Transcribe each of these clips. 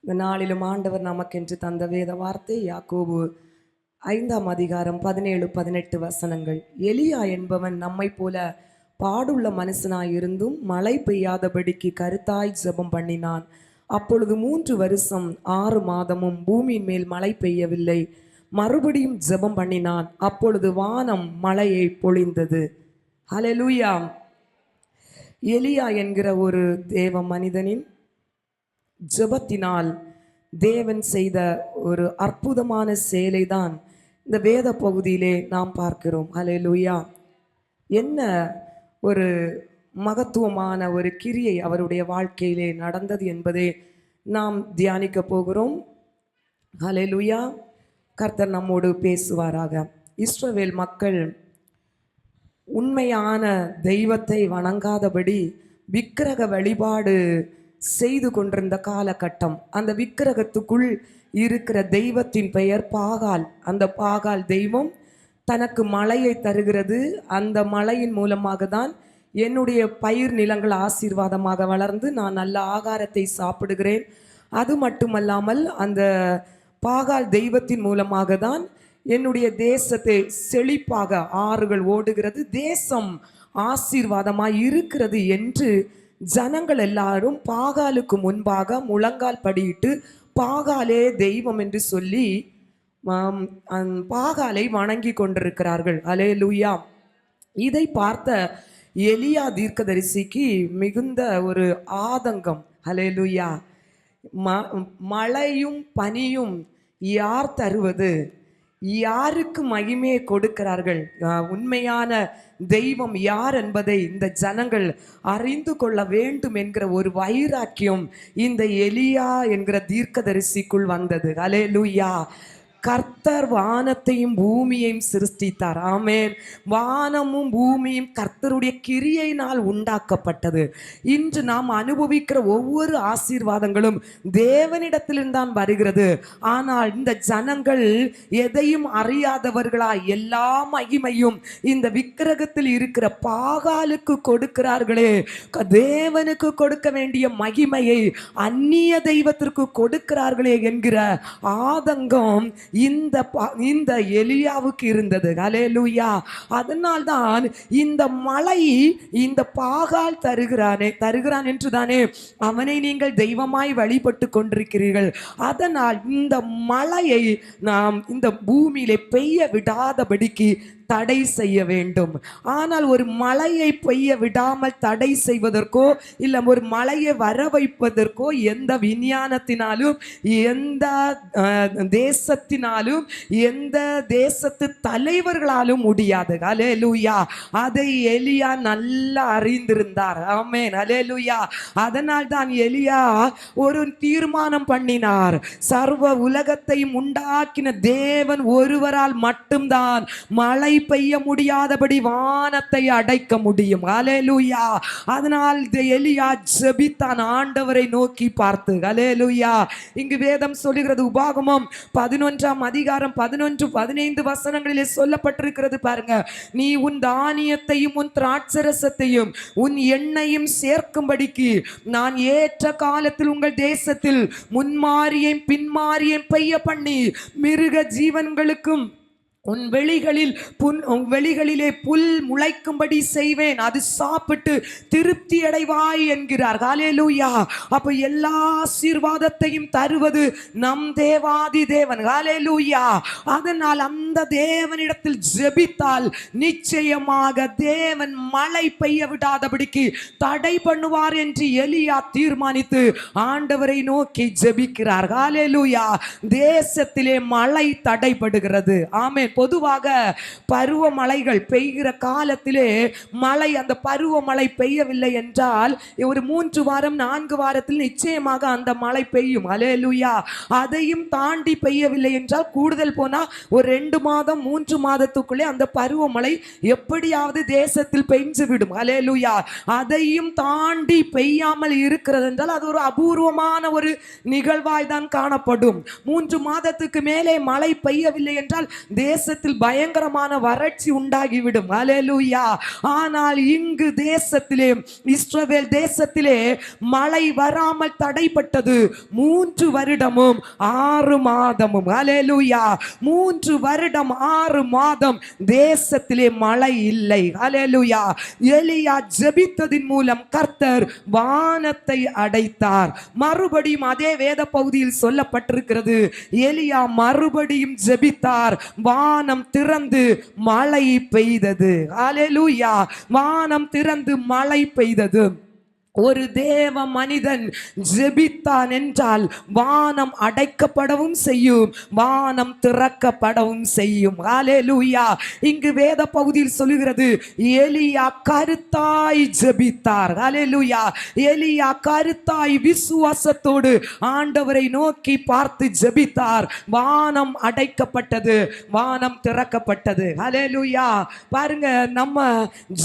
இந்த நாளிலும் ஆண்டவர் நமக்கென்று தந்த வேத வார்த்தை யாக்கோபு 5ஆம் அதிகாரம் 17-18 வசனங்கள். எலியா என்பவன் நம்மை போல பாடுள்ள மனுஷனாயிருந்தும் மழை பெய்யாதபடிக்கு கருத்தாய் ஜெபம் பண்ணினான். அப்பொழுது 3 வருஷம் 6 மாதமும் பூமியின் மேல் மழை பெய்யவில்லை. மறுபடியும் ஜெபம் பண்ணினான். அப்பொழுது வானம் மழையை பொழிந்தது. ஹல்லேலூயா. எலியா என்கிற ஒரு தேவ மனிதனின் ஜெபத்தினால் தேவன் செய்த ஒரு அற்புதமான செயலை தான் இந்த வேத பகுதியிலே நாம் பார்க்கிறோம். ஹல்லேலூயா. என்ன ஒரு மகத்துவமான ஒரு கிரியை அவருடைய வாழ்க்கையிலே நடந்தது என்பதை நாம் தியானிக்க போகிறோம். ஹல்லேலூயா. கர்த்தர் நம்மோடு பேசுவாராக. இஸ்ரவேல் மக்கள் உண்மையான தெய்வத்தை வணங்காதபடி விக்கிரக வழிபாடு செய்து கொண்டிருந்த காலகட்டம். அந்த விக்கிரகத்துக்குள் இருக்கிற தெய்வத்தின் பெயர் பாகால். அந்த பாகால் தெய்வம் தனக்கு மழையை தருகிறது. அந்த மழையின் மூலமாக தான் என்னுடைய பயிர் நிலங்கள் ஆசீர்வாதமாக வளர்ந்து நான் நல்ல ஆகாரத்தை சாப்பிடுகிறேன். அது மட்டுமல்லாமல் அந்த பாகால் தெய்வத்தின் மூலமாக தான் என்னுடைய தேசத்தை செழிப்பாக ஆறுகள் ஓடுகிறது, தேசம் ஆசீர்வாதமாய் இருக்கிறது என்று ஜனங்கள் எல்லாரும் பாகாலுக்கு முன்பாக முழங்கால் படியிட்டு பாகாலே தெய்வம் என்று சொல்லி பாகாலை வணங்கி கொண்டிருக்கிறார்கள். ஹல்லேலூயா. இதை பார்த்த எலியா தீர்க்கதரிசிக்கு மிகுந்த ஒரு ஆதங்கம். ஹல்லேலூயா. மழையும் பனியும் யார் தருவது? யாருக்கு மகிமையை கொடுக்கிறார்கள்? உண்மையான தெய்வம் யார் என்பதை இந்த ஜனங்கள் அறிந்து கொள்ள வேண்டும் என்கிற ஒரு வைராக்கியம் இந்த எலியா என்கிற தீர்க்கதரிசிக்குள் வந்தது. ஹல்லேலூயா. கர்த்தர் வானத்தையும் பூமியையும் சிருஷ்டித்தார். ஆமென். வானமும் பூமியும் கர்த்தருடைய கிரியையினால் உண்டாக்கப்பட்டது. இன்று நாம் அனுபவிக்கிற ஒவ்வொரு ஆசீர்வாதங்களும் தேவனிடத்திலிருந்தான் வருகிறது. ஆனால் இந்த ஜனங்கள் எதையும் அறியாதவர்களாய் எல்லா மகிமையும் இந்த விக்கிரகத்தில் இருக்கிற பாகாலுக்கு கொடுக்கிறார்களே. தேவனுக்கு கொடுக்க வேண்டிய மகிமையை அந்நிய தெய்வத்திற்கு கொடுக்கிறார்களே என்கிற ஆதங்கம் இந்த எலியாவுக்கு இருந்தது. ஹல்லேலூயா. அதனால்தான் இந்த மழை இந்த பாகால் தருகிறான் என்று தானே அவனை நீங்கள் தெய்வமாய் வழிபட்டு கொண்டிருக்கிறீர்கள். அதனால் இந்த மழையை நாம் இந்த பூமியிலே பெய்ய விடாதபடிக்கு தடை செய்ய வேண்டும். ஆனால் ஒரு மழையை பெய்ய விடாமல் தடை செய்வதற்கோ இல்லை ஒரு மழையை வர வைப்பதற்கோ எந்த விஞ்ஞானத்தினாலும் எந்த தேசத்தினாலும் எந்த தேசத்து தலைவர்களாலும் முடியாது. ஹல்லேலூயா. அதை எலியா நல்லா அறிந்திருந்தார். ஆமென். ஹல்லேலூயா. அதனால் தான் எலியா ஒரு தீர்மானம் பண்ணினார். சர்வ உலகத்தையும் உண்டாக்கின தேவன் ஒருவரால் மட்டும்தான் மழை பெய்ய முடியாதபடி வானத்தை அடைக்க முடியும். ஹல்லேலூயா. அதனால் எலியா ஜெபித்தான், ஆண்டவரை நோக்கி பார்த்து. ஹல்லேலூயா. இங்கு வேதம் சொல்லுகிறது, உபாகமம் 11ஆம் அதிகாரம் 11-15 வசனங்களிலே சொல்லப்பட்டிருக்கிறது பாருங்க. நீ உன் தானியத்தையும் உன் திராட்சரசத்தையும் உன் எண்ணெயும் சேர்க்கும்படிக்கு நான் ஏற்ற காலத்தில் உங்கள் தேசத்தில் முன்மாரியும் பின்மாரியும் பெய்ய பண்ணி மிருக ஜீவன்களுக்கும் உன் வெளிகளிலே புல் முளைக்கும்படி செய்வேன். அது சாப்பிட்டு திருப்தி அடைவாய் என்கிறார். ஹல்லேலூயா. அப்ப எல்லா ஆசீர்வாதத்தையும் தருவது நம் தேவாதி தேவன். ஹல்லேலூயா. அதனால் அந்த தேவனிடத்தில் ஜெபித்தால் நிச்சயமாக தேவன் மழை பெய்ய விடாதபடிக்கு தடை பண்ணுவார் என்று எலியா தீர்மானித்து ஆண்டவரை நோக்கி ஜெபிக்கிறார். ஹல்லேலூயா. தேசத்திலே மழை தடைபடுகிறது. ஆமென். பொதுவாக பருவமழைகள் பெய்கிற காலத்திலே மழை அந்த பருவமழை பெய்யவில்லை என்றால் ஒரு 3 வாரம் 4 வாரத்தில் நிச்சயமாக அந்த மழை பெய்யும். ஹல்லேலூயா. அதையும் தாண்டி பெய்யவில்லை என்றால் கூடுதல் போனா ஒரு 2 மாதம் 3 மாதத்துக்குள்ளே அந்த பருவமழை எப்படியாவது தேசத்தில் பெய்ஞ்சு விடும். ஹல்லேலூயா. அதையும் தாண்டி பெய்யாமல் இருக்கிறது என்றால் அது ஒரு அபூர்வமான ஒரு நிகழ்வாய் தான் காணப்படும். 3 மாதத்துக்கு மேலே மழை பெய்யவில்லை என்றால் தேச தேசத்தில் பயங்கரமான வறட்சி உண்டாகிவிடும். ஹல்லேலூயா. ஆனால் இங்கு தேசத்திலே, இஸ்ரவேல் தேசத்திலே மழை வராமல் தடைப்பட்டது 3 வருடமும் 6 மாதமும். ஹல்லேலூயா. 3 வருடம் 6 மாதம் தேசத்திலே மழை இல்லை. ஹல்லேலூயா. எலியா ஜெபித்ததின் மூலம் கர்த்தர் வானத்தை அடைத்தார். மறுபடியும் அதே வேத பகுதியில் சொல்லப்பட்டிருக்கிறது, எலியா மறுபடியும் ஜெபித்தார், வானம் திறந்து மழை பெய்தது. ஹல்லேலூயா. வானம் திறந்து மழை பெய்தது. ஒரு தேவ மனிதன் ஜெபித்தான் என்றால் வானம் அடைக்கப்படவும் செய்யும், வானம் திறக்கப்படவும் செய்யும். ஹல்லேலூயா. இங்கு வேத பகுதியில் சொல்லுகிறது, எலியா கருத்தாய் ஜெபித்தார். ஹல்லேலூயா. எலியா கருத்தாய் விசுவாசத்தோடு ஆண்டவரை நோக்கி பார்த்து ஜெபித்தார். வானம் அடைக்கப்பட்டது, வானம் திறக்கப்பட்டது. ஹல்லேலூயா. பாருங்க, நம்ம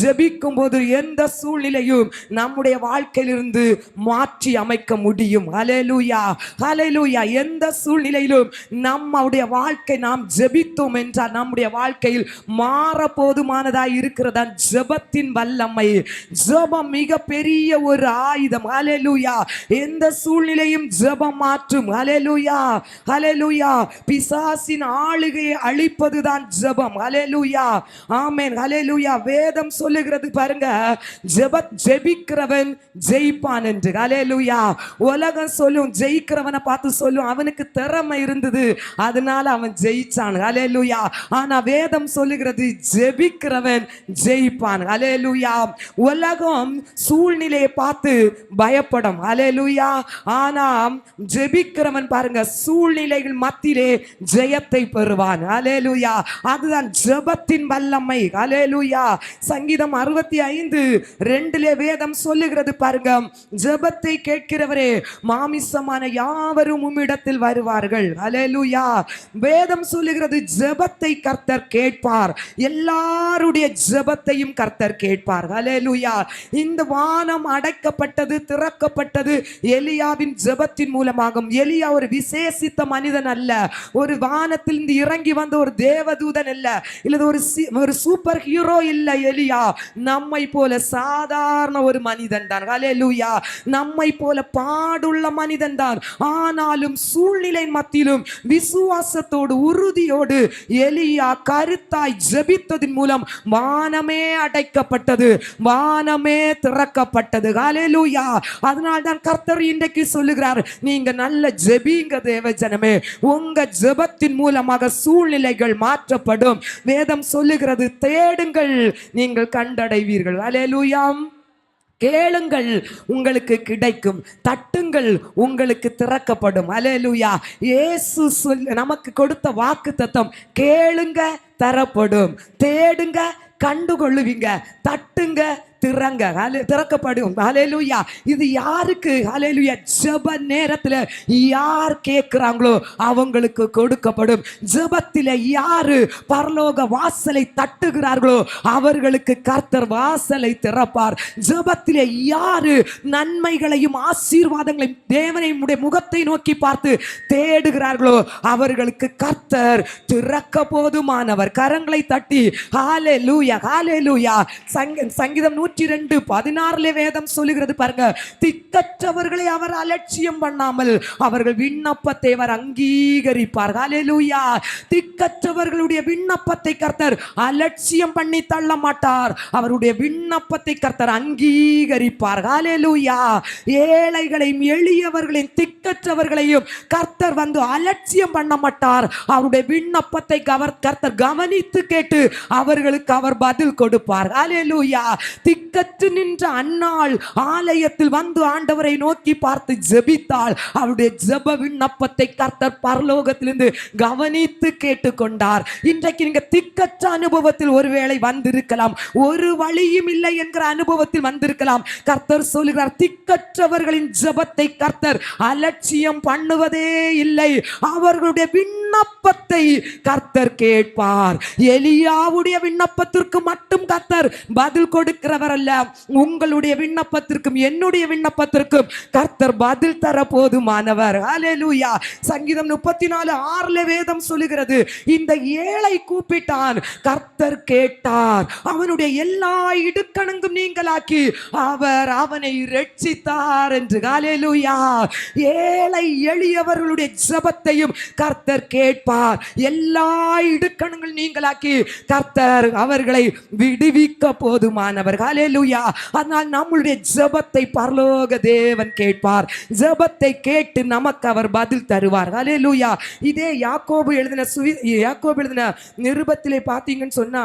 ஜெபிக்கும் போது எந்த சூழ்நிலையும் நம்முடைய வாழ்க்கையிலிருந்து மாற்றி அமைக்க முடியும். ஹல்லேலூயா. ஹல்லேலூயா. எந்த சூழ்நிலையிலும் நம்முடைய வாழ்க்கை, நாம் ஜெபித்தோம் என்றால் நம்முடைய வாழ்க்கையில் மாற போதுமானதாய் இருக்கிறதா ஜெபத்தின் வல்லமை. ஜெபம் மிக பெரிய ஒரு ஆயுதம். ஹல்லேலூயா. எந்த சூழ்நிலையும் ஜெபம் மாற்றும். ஹல்லேலூயா. ஹல்லேலூயா. பிசாசின் ஆளுகையை அழிப்பதுதான் ஜெபம். ஹல்லேலூயா. ஆமென். ஹல்லேலூயா. வேதம் சொல்லுகிறது பாருங்க, ஜெபிக்கிறவன் ஜெயிப்பான் என்று. ஹல்லேலூயா. உலகம் சொல்லும், ஜெயிக்கிறவனை பார்த்து சொல்லும், அவனுக்கு திறமை இருந்தது அதனால அவன் ஜெயிச்சான். ஹல்லேலூயா. ஆனா வேதம் சொல்லுகிறது, ஜெபிக்கிறவன் ஜெயிப்பான். ஹல்லேலூயா. உலகம் சூழ்நிலையை பார்த்து பயப்படும். ஹல்லேலூயா. ஆனா ஜெபிக்கிறவன் பாருங்க, சூழ்நிலைகள் மத்தியிலே ஜெயத்தை பெறுவான். ஹல்லேலூயா. அதுதான் ஜெபத்தின் வல்லமை. ஹல்லேலூயா. சங்கீதம் 65:2 வேதம் சொல்லுகிறது பாருங்க, ஜெபத்தை கேட்கிறவரே மாமிசமான யாவரும் உம்மிடத்தில் வருவார்கள். ஹல்லேலூயா. வேதம் சொல்லுகிறது, ஜெபத்தை கர்த்தர் கேட்பார். எல்லாருடைய ஜெபத்தையும் கர்த்தர் கேட்பார். ஹல்லேலூயா. இந்த வானம் அடைக்கப்பட்டது, திறக்கப்பட்டது எலியாவின் ஜெபத்தின் மூலமாகும். எலியா ஒரு விசேஷித்த மனிதன் அல்ல, ஒரு வானத்திலிருந்து இறங்கி வந்த ஒரு தேவதூதன் அல்ல, இல்ல ஒரு சூப்பர் ஹீரோ இல்ல. எலியா நம்மை போல சாதாரண ஒரு மனிதன் தான். ஹல்லேலூயா. நம்மை போல பாடுள்ள மனிதன் தான். ஆனாலும் சூழ்நிலை மத்தியிலும் விசுவாசத்தோடு, உறுதியோடு எலியா கருத்தாய் ஜெபித்ததின் மூலம் வானமே அடைக்கப்பட்டது, வானமே திறக்கப்பட்டது. ஹல்லேலூயா. அதனால் தான் கர்த்தர் இன்றைக்கு சொல்லுகிறார், நீங்க நல்ல ஜெபிங்க தேவ ஜனமே, உங்க ஜெபத்தின் மூலமாக சூழ்நிலைகள் மாற்றப்படும். வேதம் சொல்லுகிறது, தேடுங்கள் நீங்கள் கண்டடைவீர்கள். ஹல்லேலூயா. கேளுங்கள் உங்களுக்கு கிடைக்கும், தட்டுங்கள் உங்களுக்கு திறக்கப்படும். ஹல்லேலூயா. இயேசு நமக்கு கொடுத்த வாக்குத்தத்தம், கேளுங்க தரப்படும், தேடுங்க கண்டுகொள்ளுவீங்க, தட்டுங்க திறக்கப்படும். ஹல்லேலூயா. இது யாருக்கு? ஹல்லேலூயா. ஜெப நேரத்தில் யார் கேட்கிறாங்களோ அவங்களுக்கு கொடுக்கப்படும். ஜெபத்தில் யாரு பரலோக வாசலை தட்டுகிறார்களோ அவர்களுக்கு கர்த்தர் வாசலை திறப்பார். ஜெபத்தில் யாரு நன்மைகளையும் ஆசீர்வாதங்களையும் தேவனுடைய முகத்தை நோக்கி பார்த்து தேடுகிறார்களோ அவர்களுக்கு கர்த்தர் திறக்க போதுமானவர். கரங்களை தட்டி ஹல்லேலூயா, ஹல்லேலூயா. சங்கீதம் 102:16 வேதம் சொல்லுகிறது பாருங்க, திக்கற்றவர்களை அவர் அலட்சியம் பண்ணாமல் அவர்கள் விண்ணப்பத்தை அவர் அங்கீகரிப்பார். ஹல்லேலூயா. திக்கற்றவர்களுடைய விண்ணப்பத்தை கர்த்தர் அலட்சியம் பண்ணி தள்ள மாட்டார், அவருடைய விண்ணப்பத்தை கர்த்தர் அங்கீகரிப்பார். ஹல்லேலூயா. ஏழைகளையும் எளியவர்களையும் திக்கற்றவர்களையும் கர்த்தர் வந்து அலட்சியம் பண்ண மாட்டார், அவருடைய விண்ணப்பத்தை கர்த்தர் கவனித்து கேட்டு அவர்களுக்கு அவர் பதில் கொடுப்பார். ஹல்லேலூயா. திக்கற்று நின்ற அன்னாள் ஆலயத்தில் வந்து ஆண்டவரை நோக்கி பார்த்து ஜெபித்தாள். அவருடைய ஜெப விண்ணப்பத்தை கர்த்தர் பரலோகத்திலிருந்து கவனித்து கேட்டுக்கொண்டார். இன்றைக்கு நீங்க திக்கற்ற அனுபவத்தில் ஒருவேளை வந்திருக்கலாம், ஒரு வழியும் இல்லை என்கிற அனுபவத்தில் வந்திருக்கலாம். கர்த்தர் சொல்லுகிறார், திக்கற்றவர்களின் ஜெபத்தை கர்த்தர் அலட்சியம் பண்ணுவதே இல்லை, அவர்களுடைய விண்ணப்பத்தை கர்த்தர் கேட்பார். எலியாவுடைய விண்ணப்பத்திற்கு மட்டும் கர்த்தர் பதில் கொடுக்கிறவர் அல்ல, உங்களுடைய விண்ணப்பத்திற்கும் என்னுடைய விண்ணப்பத்திற்கும் கர்த்தர் பதில் தர போதுமானவர். ஹல்லேலூயா. சங்கீதம் 34:6 வேதம் சொல்லுகிறது, இந்த ஏழை கூப்பிட்டான், கர்த்தர் கேட்டார், அவனுடைய எல்லா இடுக்கணங்கும் நீங்களாக்கி அவர் அவனை இரட்சித்தார் என்று. ஹல்லேலூயா. ஏழை எளியவர்களுடைய ஜெபத்தையும் கர்த்தர் கேட்பார். எல்லா இடுக்கணங்கள் நீங்களாக்கி கர்த்தர் அவர்களை விடுவிக்க போதுமானவர். ஹல்லேலூயா. அதனால் நம்முடைய ஜெபத்தை பரலோக தேவன் கேட்பார். ஜெபத்தை கேட்டு நமக்கு அவர் பதில் தருவார். ஹல்லேலூயா. இதே யாக்கோபு எழுதின நிருபத்திலே பார்த்தீங்கன்னு சொன்னா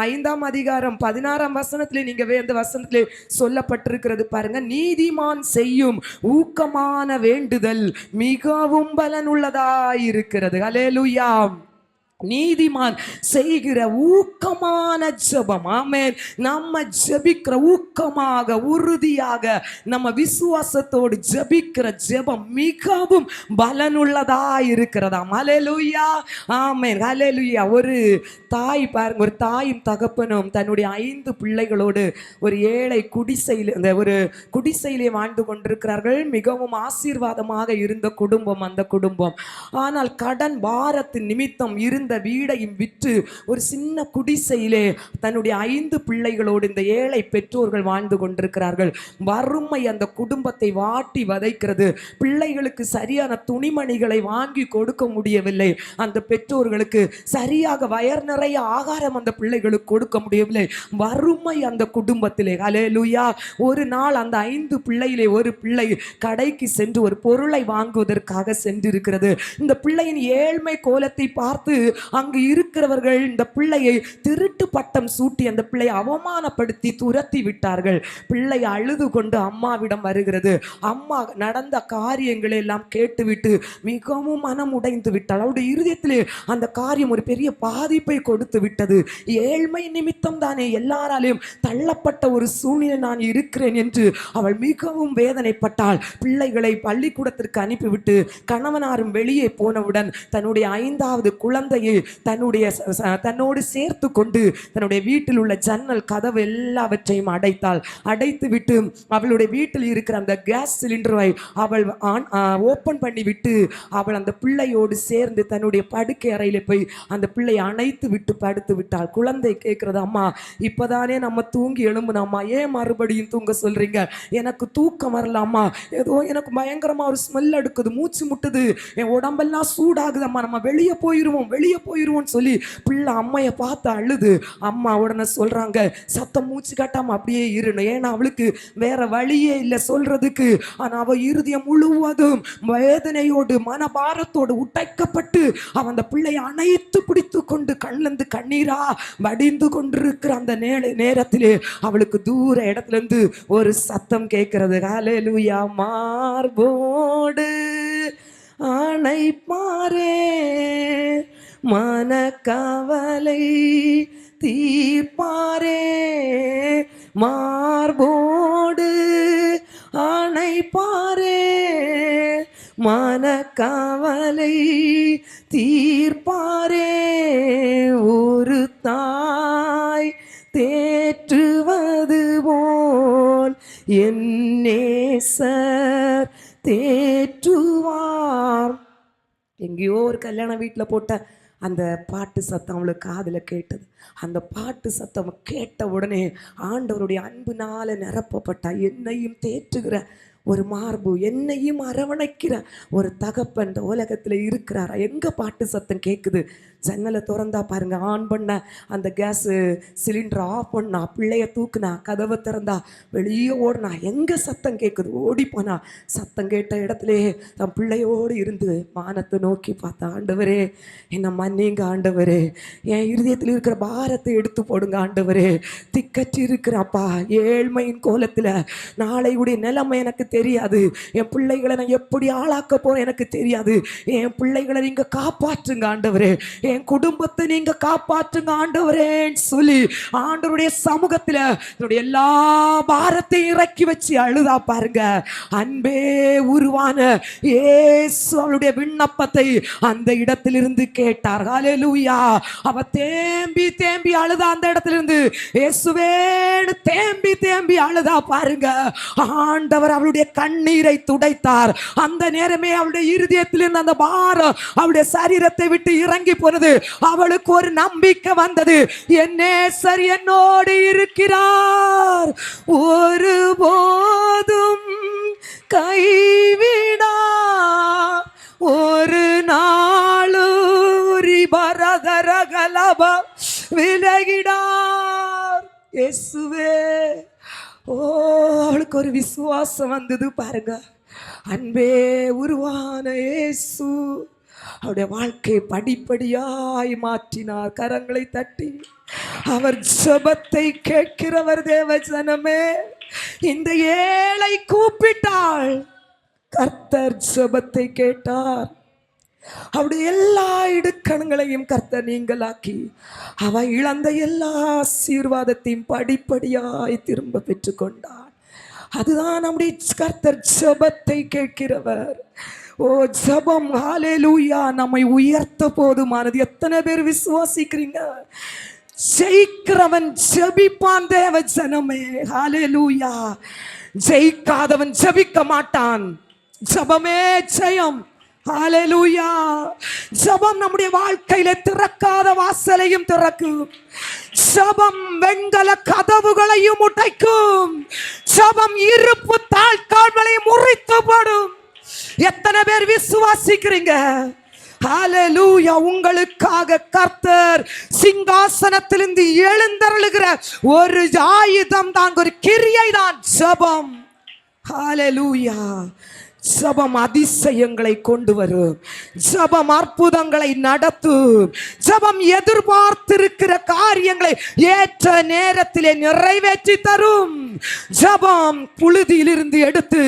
5ஆம் அதிகாரம் 16ஆம் வசனத்திலே நீங்க அந்த வசனத்திலே சொல்லப்பட்டிருக்கிறது பாருங்க, நீதிமான் செய்யும் ஊக்கமான வேண்டுதல் மிகவும் பலனுள்ளதாயிருக்கிறது. ஹல்லேலூயா. நீதிமான் செய்கிற ஊக்கமான ஜெபம், ஆமென், நம்ம ஜெபிக்கிற ஊக்கமாக உறுதியாக நம்ம விசுவாசத்தோடு ஜெபிக்கிற ஜெபம் மிகவும் பலனுள்ளதா இருக்கிறதாம். ஹல்லேலூயா. ஆமென். ஹல்லேலூயா. ஒரு தாய் பாருங்க, ஒரு தாயும் தகப்பனும் தன்னுடைய 5 பிள்ளைகளோடு ஒரு ஏழை ஒரு குடிசையிலே வாழ்ந்து கொண்டிருக்கிறார்கள். மிகவும் ஆசீர்வாதமாக இருந்த குடும்பம் அந்த குடும்பம். ஆனால் கடன் பாரத்தின் நிமித்தம் இருந்த வீடையும் விற்று ஒரு சின்ன குடிசையிலே தன்னுடைய 5 பிள்ளைகளோடு இந்த ஏழை பெற்றோர்கள் வாழ்ந்து கொண்டிருக்கிறார்கள். வறுமை அந்த குடும்பத்தை வாட்டி வதைக்கிறது. பிள்ளைகளுக்கு சரியான துணிமணிகளை வாங்கி கொடுக்க முடியவில்லை. அந்த பெற்றோர்களுக்கு சரியாக வயர் நிறைய ஆகாரம் அந்த பிள்ளைகளுக்கு கொடுக்க முடியவில்லை. வறுமை அந்த குடும்பத்திலே. ஹல்லேலூயா. ஒரு நாள் அந்த 5 பிள்ளையிலே ஒரு பிள்ளை கடைக்கு சென்று ஒரு பொருளை வாங்குவதற்காக சென்றிருக்கிறது. இந்த பிள்ளையின் ஏழ்மை கோலத்தை பார்த்து அங்கு இருக்கிறவர்கள் இந்த பிள்ளையை திருட்டு பட்டம் சூட்டி அந்த பிள்ளையை அவமானப்படுத்தி துரத்தி விட்டார்கள். பிள்ளை அழுது கொண்டு அம்மாவிடம் வருகிறது. அம்மா நடந்த காரியங்களை எல்லாம் கேட்டுவிட்டு மிகவும் மனம் உடைந்து விட்டாள். அவருடைய இருதயத்திலே அந்த காரியம் ஒரு பெரிய பாதிப்பை கொடுத்து விட்டது. ஏழ்மை நிமித்தம் தானே எல்லாராலையும் தள்ளப்பட்ட ஒரு சூழ்நிலை நான் இருக்கிறேன் என்று அவள் மிகவும் வேதனைப்பட்டாள். பிள்ளைகளை பள்ளிக்கூடத்திற்கு அனுப்பிவிட்டு கணவனாரும் வெளியே போனவுடன் தன்னுடைய 5வது குழந்தையை தன்னோடு சேர்த்து கொண்டு தன்னுடைய வீட்டில் உள்ள ஜன்னல் கதவு எல்லாவற்றையும் அடைத்தாள். அடைத்து விட்டு அவளுடைய வீட்டில் இருக்கிற அந்த கேஸ் சிலிண்டரை அவள் ஓப்பன் பண்ணி விட்டு அவள் அந்த பிள்ளையோடு சேர்ந்து தன்னுடைய படுக்கை அறையில போய் அந்த பிள்ளை அணைத்து விட்டு படுத்து விட்டாள். குழந்தை கேட்கிறது, அம்மா இப்பதானே நம்ம தூங்கி எழும்புனோம்மா, ஏன் மறுபடியும் தூங்க சொல்றீங்க? எனக்கு தூக்கம் வரலாமா, ஏதோ எனக்கு பயங்கரமா ஒரு ஸ்மெல் எடுக்குது, மூச்சு முட்டுது, என் உடம்பெல்லாம் சூடாகுதம்மா, நம்ம வெளியே போயிருவோம் சொல்லி பிள்ளை அம்மையை பார்த்து அழுது. அம்மா உடனே சொல்றாங்க, சத்தம் மூச்சு கட்டாம அப்படியே இருணும், ஏன்னா அவளுக்கு வேற வழியே இல்லை சொல்றதுக்கு. ஆனா அவ இருதயம் முழுவதும் வேதனையோடு மனபாரத்தோடு உடைக்கப்பட்டு அவன் அந்த பிள்ளையை அணைத்து பிடித்து கொண்டு கண்ணிலிருந்து கண்ணீரா வடிந்து கொண்டிருக்கிற அந்த நேரத்திலே அவளுக்கு தூர இடத்துல இருந்து ஒரு சத்தம் கேட்கிறது. ஹல்லேலூயா. மார்போடு அணைப்பாரே, மனக்கவலை தீர்ப்பாரே, மார்போடு அணைப்பாரே, மனக்கவலை தீர்ப்பாரே, ஒரு தாய் தேற்றுவது போல் என் நேசர் தேற்றுவார். எங்கேயோ ஒரு கல்யாண வீட்டில் போட்ட அந்த பாட்டு சத்தம் அவளுக்கு காதில் கேட்டது. அந்த பாட்டு சத்தம் கேட்ட உடனே ஆண்டவருடைய அன்புனால நிரப்பப்பட்ட என்னையும் தேற்றுகிற ஒரு மார்பு, என்னையும் அரவணைக்கிற ஒரு தகப்பன் இந்த உலகத்தில் இருக்கிறாரா? எங்கே பாட்டு சத்தம் கேட்குது? ஜன்னலை திறந்தா பாருங்க, ஆன் பண்ண அந்த கேஸ் சிலிண்டரை ஆஃப் பண்ணா, பிள்ளைய தூக்குனா, கதவை திறந்தா, வெளியே ஓடினா, எங்கே சத்தம் கேட்குது? ஓடி போனா. சத்தம் கேட்ட இடத்துல தன் பிள்ளையோடு இருந்து வானத்தை நோக்கி பார்த்தா, ஆண்டவரே என்னை மன்னிங்க ஆண்டவரே, என் இருதயத்தில் இருக்கிற பாரத்தை எடுத்து போடுங்க ஆண்டவரே, திக்கற்றி இருக்கிறாப்பா, ஏழ்மையின் கோலத்தில் நாளையுடைய நிலைமை எனக்கு தெரியாது, என் பிள்ளைகளை நான் எப்படி ஆளாக்க போறேன் எனக்கு தெரியாது, என் பிள்ளைகளை நீங்க காப்பாற்றுங்க ஆண்டவரே, என் குடும்பத்தை நீங்க காப்பாற்றுங்க ஆண்டவரேன்னு சொல்லி ஆண்டவருடைய சமூகத்துல என்னுடைய எல்லா பாரத்தையும் இறக்கி வச்சு அழுதா பாருங்க. அன்பே உருவான இயேசு அவளுடைய விண்ணப்பத்தை அந்த இடத்திலிருந்து கேட்டார். ஹல்லேலூயா. அவ தேம்பி தேம்பி அழுதா அந்த இடத்திலிருந்து, இயேசுவேன்னு தேம்பி தேம்பி அழுதா பாருங்க. ஆண்டவர் அவளுடைய கண்ணீரை துடைத்தார். அந்த நேரமே அவளுடைய இருதயத்திலிருந்து அந்த பாரம் அவளுடைய சரீரத்தை விட்டு இறங்கி போனது. அவளுக்கு ஒரு நம்பிக்கை வந்தது, என் நேசர் என்னோடு இருக்கிறார், ஒருபோதும் கைவிடா, ஒரு நாளூரி பரதரகலப விலகிடார். இயேசுவே. ஓ, அவளுக்கு ஒரு விசுவாசம் வந்தது பாருங்க. அன்பே உருவான இயேசு அவருடைய வாழ்க்கையை படிப்படியாய் மாற்றினார். கரங்களை தட்டி அவர் ஜெபத்தை கேட்கிறவர். தேவ ஜனமே, இந்த ஏழை கூப்பிட்டாள், கர்த்தர் ஜெபத்தை கேட்டார். அவருடைய எல்லா இடுக்கண்களையும் கர்த்தர் நீங்களாக்கி அவ இழந்த எல்லா ஆசீர்வாதத்தையும் படிப்படியாய் திரும்ப பெற்றுக்கொண்டார். அதுதான் நம்முடைய கர்த்தர் ஜெபத்தை கேட்கிறவர். ஓ, ஜெபம் ஹல்லேலூயா நம்மை உயர்த்த போதுமானது. எத்தனை பேர் விசுவாசிக்கிறீங்க? ஜெயிக்கிறவன் ஜெபிப்பான். தேவ ஜனமே, ஹல்லேலூயா. ஜெயிக்காதவன் ஜெபிக்க மாட்டான். ஜெபமே ஜெயம். ஹல்லேலூயா. ஜெபம் நம்முடைய வாழ்க்கையில திறக்காத வாசலையும் திறக்கும். ஜெபம் வெண்கல கதவுகளையும் உடைக்கும். ஜெபம் இருப்பு தாழ்கால்களையும் முறித்து போடும். எத்தனை பேர் விசுவாசிக்கிறீங்க? ஹல்லேலூயா. உங்களுக்காக கர்த்தர் சிங்காசனத்திலிருந்து எழுந்தருளுகிற ஒரு ஆயுதம் தான், ஒரு கிரியை தான் ஜெபம். ஹல்லேலூயா. ஜெபம் அதிசயங்களை கொண்டு வரும். ஜெபம் அற்புதங்களை நடத்தும். ஜெபம் எதிர்பார்த்திருக்கிற காரியங்களை ஏற்ற நேரத்திலே நிறைவேற்றி தரும். ஜெபம் புழுதியிலிருந்து எடுத்து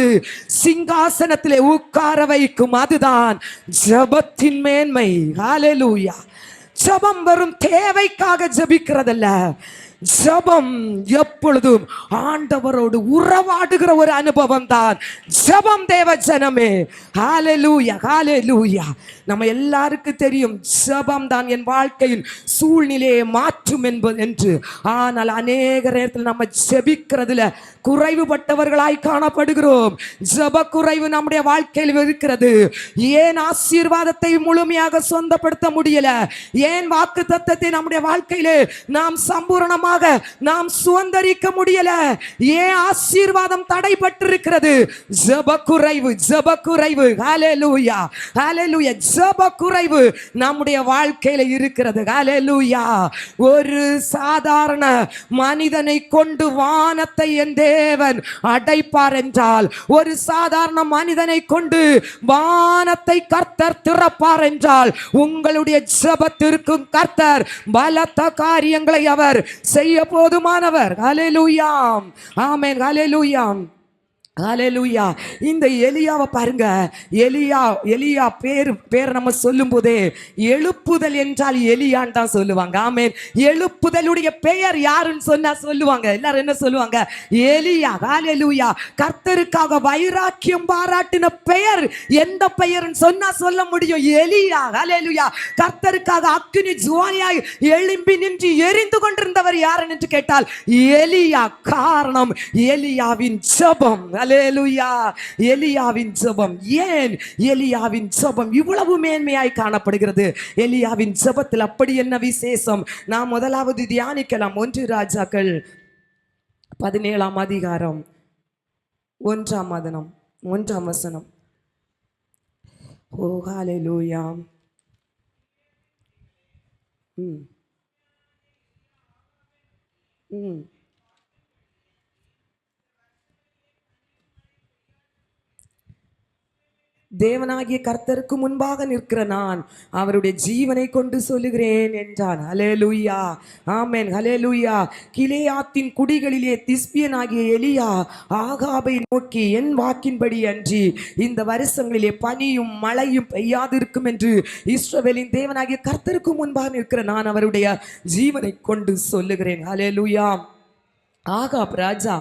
சிங்காசனத்திலே உட்கார வைக்கும். அதுதான் ஜெபத்தின் மேன்மை. ஹல்லேலூயா. ஜெபம் வரும் தேவைக்காக ஜெபிக்கிறதல்ல. ஜெபம் எப்பொழுதும் ஆண்டவரோடு உறவாடுகிற ஒரு அனுபவம் தான் ஜெபம். தேவ ஜனமே, ஹல்லேலூயா, ஹல்லேலூயா. நம்ம எல்லாருக்கும் தெரியும், ஜெபம் தான் என் வாழ்க்கையின் சூழ்நிலையை மாற்றும் என்று. ஆனால் அநேக நேரத்தில் நம்ம ஜெபிக்கிறதுல குறைவுபட்டவர்களாய் காணப்படுகிறோம். ஜெப குறைவு நம்முடைய வாழ்க்கையில் இருக்கிறது. ஏன் ஆசீர்வாதத்தை முழுமையாக சொந்தப்படுத்த முடியல? ஏன் வாக்கு தத்தத்தை நம்முடைய வாழ்க்கையிலே நாம் சம்பூரணமாக நாம் சுதந்தரிக்க முடியல? ஏன் ஆசீர்வாதம் தடைபட்டிருக்கிறது? ஜெப குறைவு, ஜெப குறைவு. ஹல்லேலூயா, ஹல்லேலூயா. ஜெப குறைவு நம்முடைய வாழ்க்கையில இருக்கிறது. ஹல்லேலூயா. ஒரு சாதாரண மனிதனை கொண்டு வானத்தை என் தேவன் அடைப்பார் என்றால், ஒரு சாதாரண மனிதனை கொண்டு வானத்தை கர்த்தர் திறப்பார் என்றால், உங்களுடைய ஜெபத்திற்கும் கர்த்தர் பலத்த காரியங்களை அவர் செய்ய போதுமானவர். ஹல்லேலூயா, ஆமென், ஹல்லேலூயா, ஹல்லேலூயா. இந்த எலியாவை பாருங்க. எலியா பேர் நம்ம சொல்லும் போதே எழுப்புதல் என்றால் எலியான்னு தான் சொல்லுவாங்க. ஆமென். எழுப்புதலுடைய பெயர் யாருன்னு சொன்னா சொல்லுவாங்க, எல்லாரும் என்ன சொல்லுவாங்க? எலியா. ஹல்லேலூயா. கர்த்தருக்காக வைராக்கியம் பாராட்டின பெயர் எந்த பெயர்னு சொன்னா சொல்ல முடியும்? எலியா. ஹல்லேலூயா. கர்த்தருக்காக அக்கினி ஜுவாலியாய் எழும்பி நின்று எரிந்து கொண்டிருந்தவர் யார் என்று கேட்டால் எலியா. காரணம் எலியாவின் ஜெபம். ஹல்லேலூயா. எலியாவின் ஜெபம். ஏன் எலியாவின் ஜெபம் இவ்வளவு மேன்மையாய் காணப்படுகிறது? எலியாவின் ஜெபத்தில் அப்படி என்ன விசேஷம்? நாம் முதலாவது தியானிக்கலாம். 1 ராஜாக்கள் 17ஆம் அதிகாரம் 1ஆம் வசனம். ஓ, ஹல்லேலூயா. தேவனாகிய கர்த்தருக்கு முன்பாக நிற்கிற நான் அவருடைய ஜீவனை கொண்டு சொல்லுகிறேன் என்றான். ஹல்லேலூயா, ஆமென், ஹல்லேலூயா. கிலேயாத்தின் குடிகளிலே திஸ்பியனாகிய எலியா ஆகாபை நோக்கி, என் வாக்கின்படி அன்றி இந்த வருஷங்களிலே பனியும் மழையும் பெய்யாதிருக்கும் என்று இஸ்ரவேலின் தேவனாகிய கர்த்தருக்கு முன்பாக நிற்கிற நான் அவருடைய ஜீவனை கொண்டு சொல்லுகிறேன். ஹல்லேலூயா. ஆகாப் ராஜா,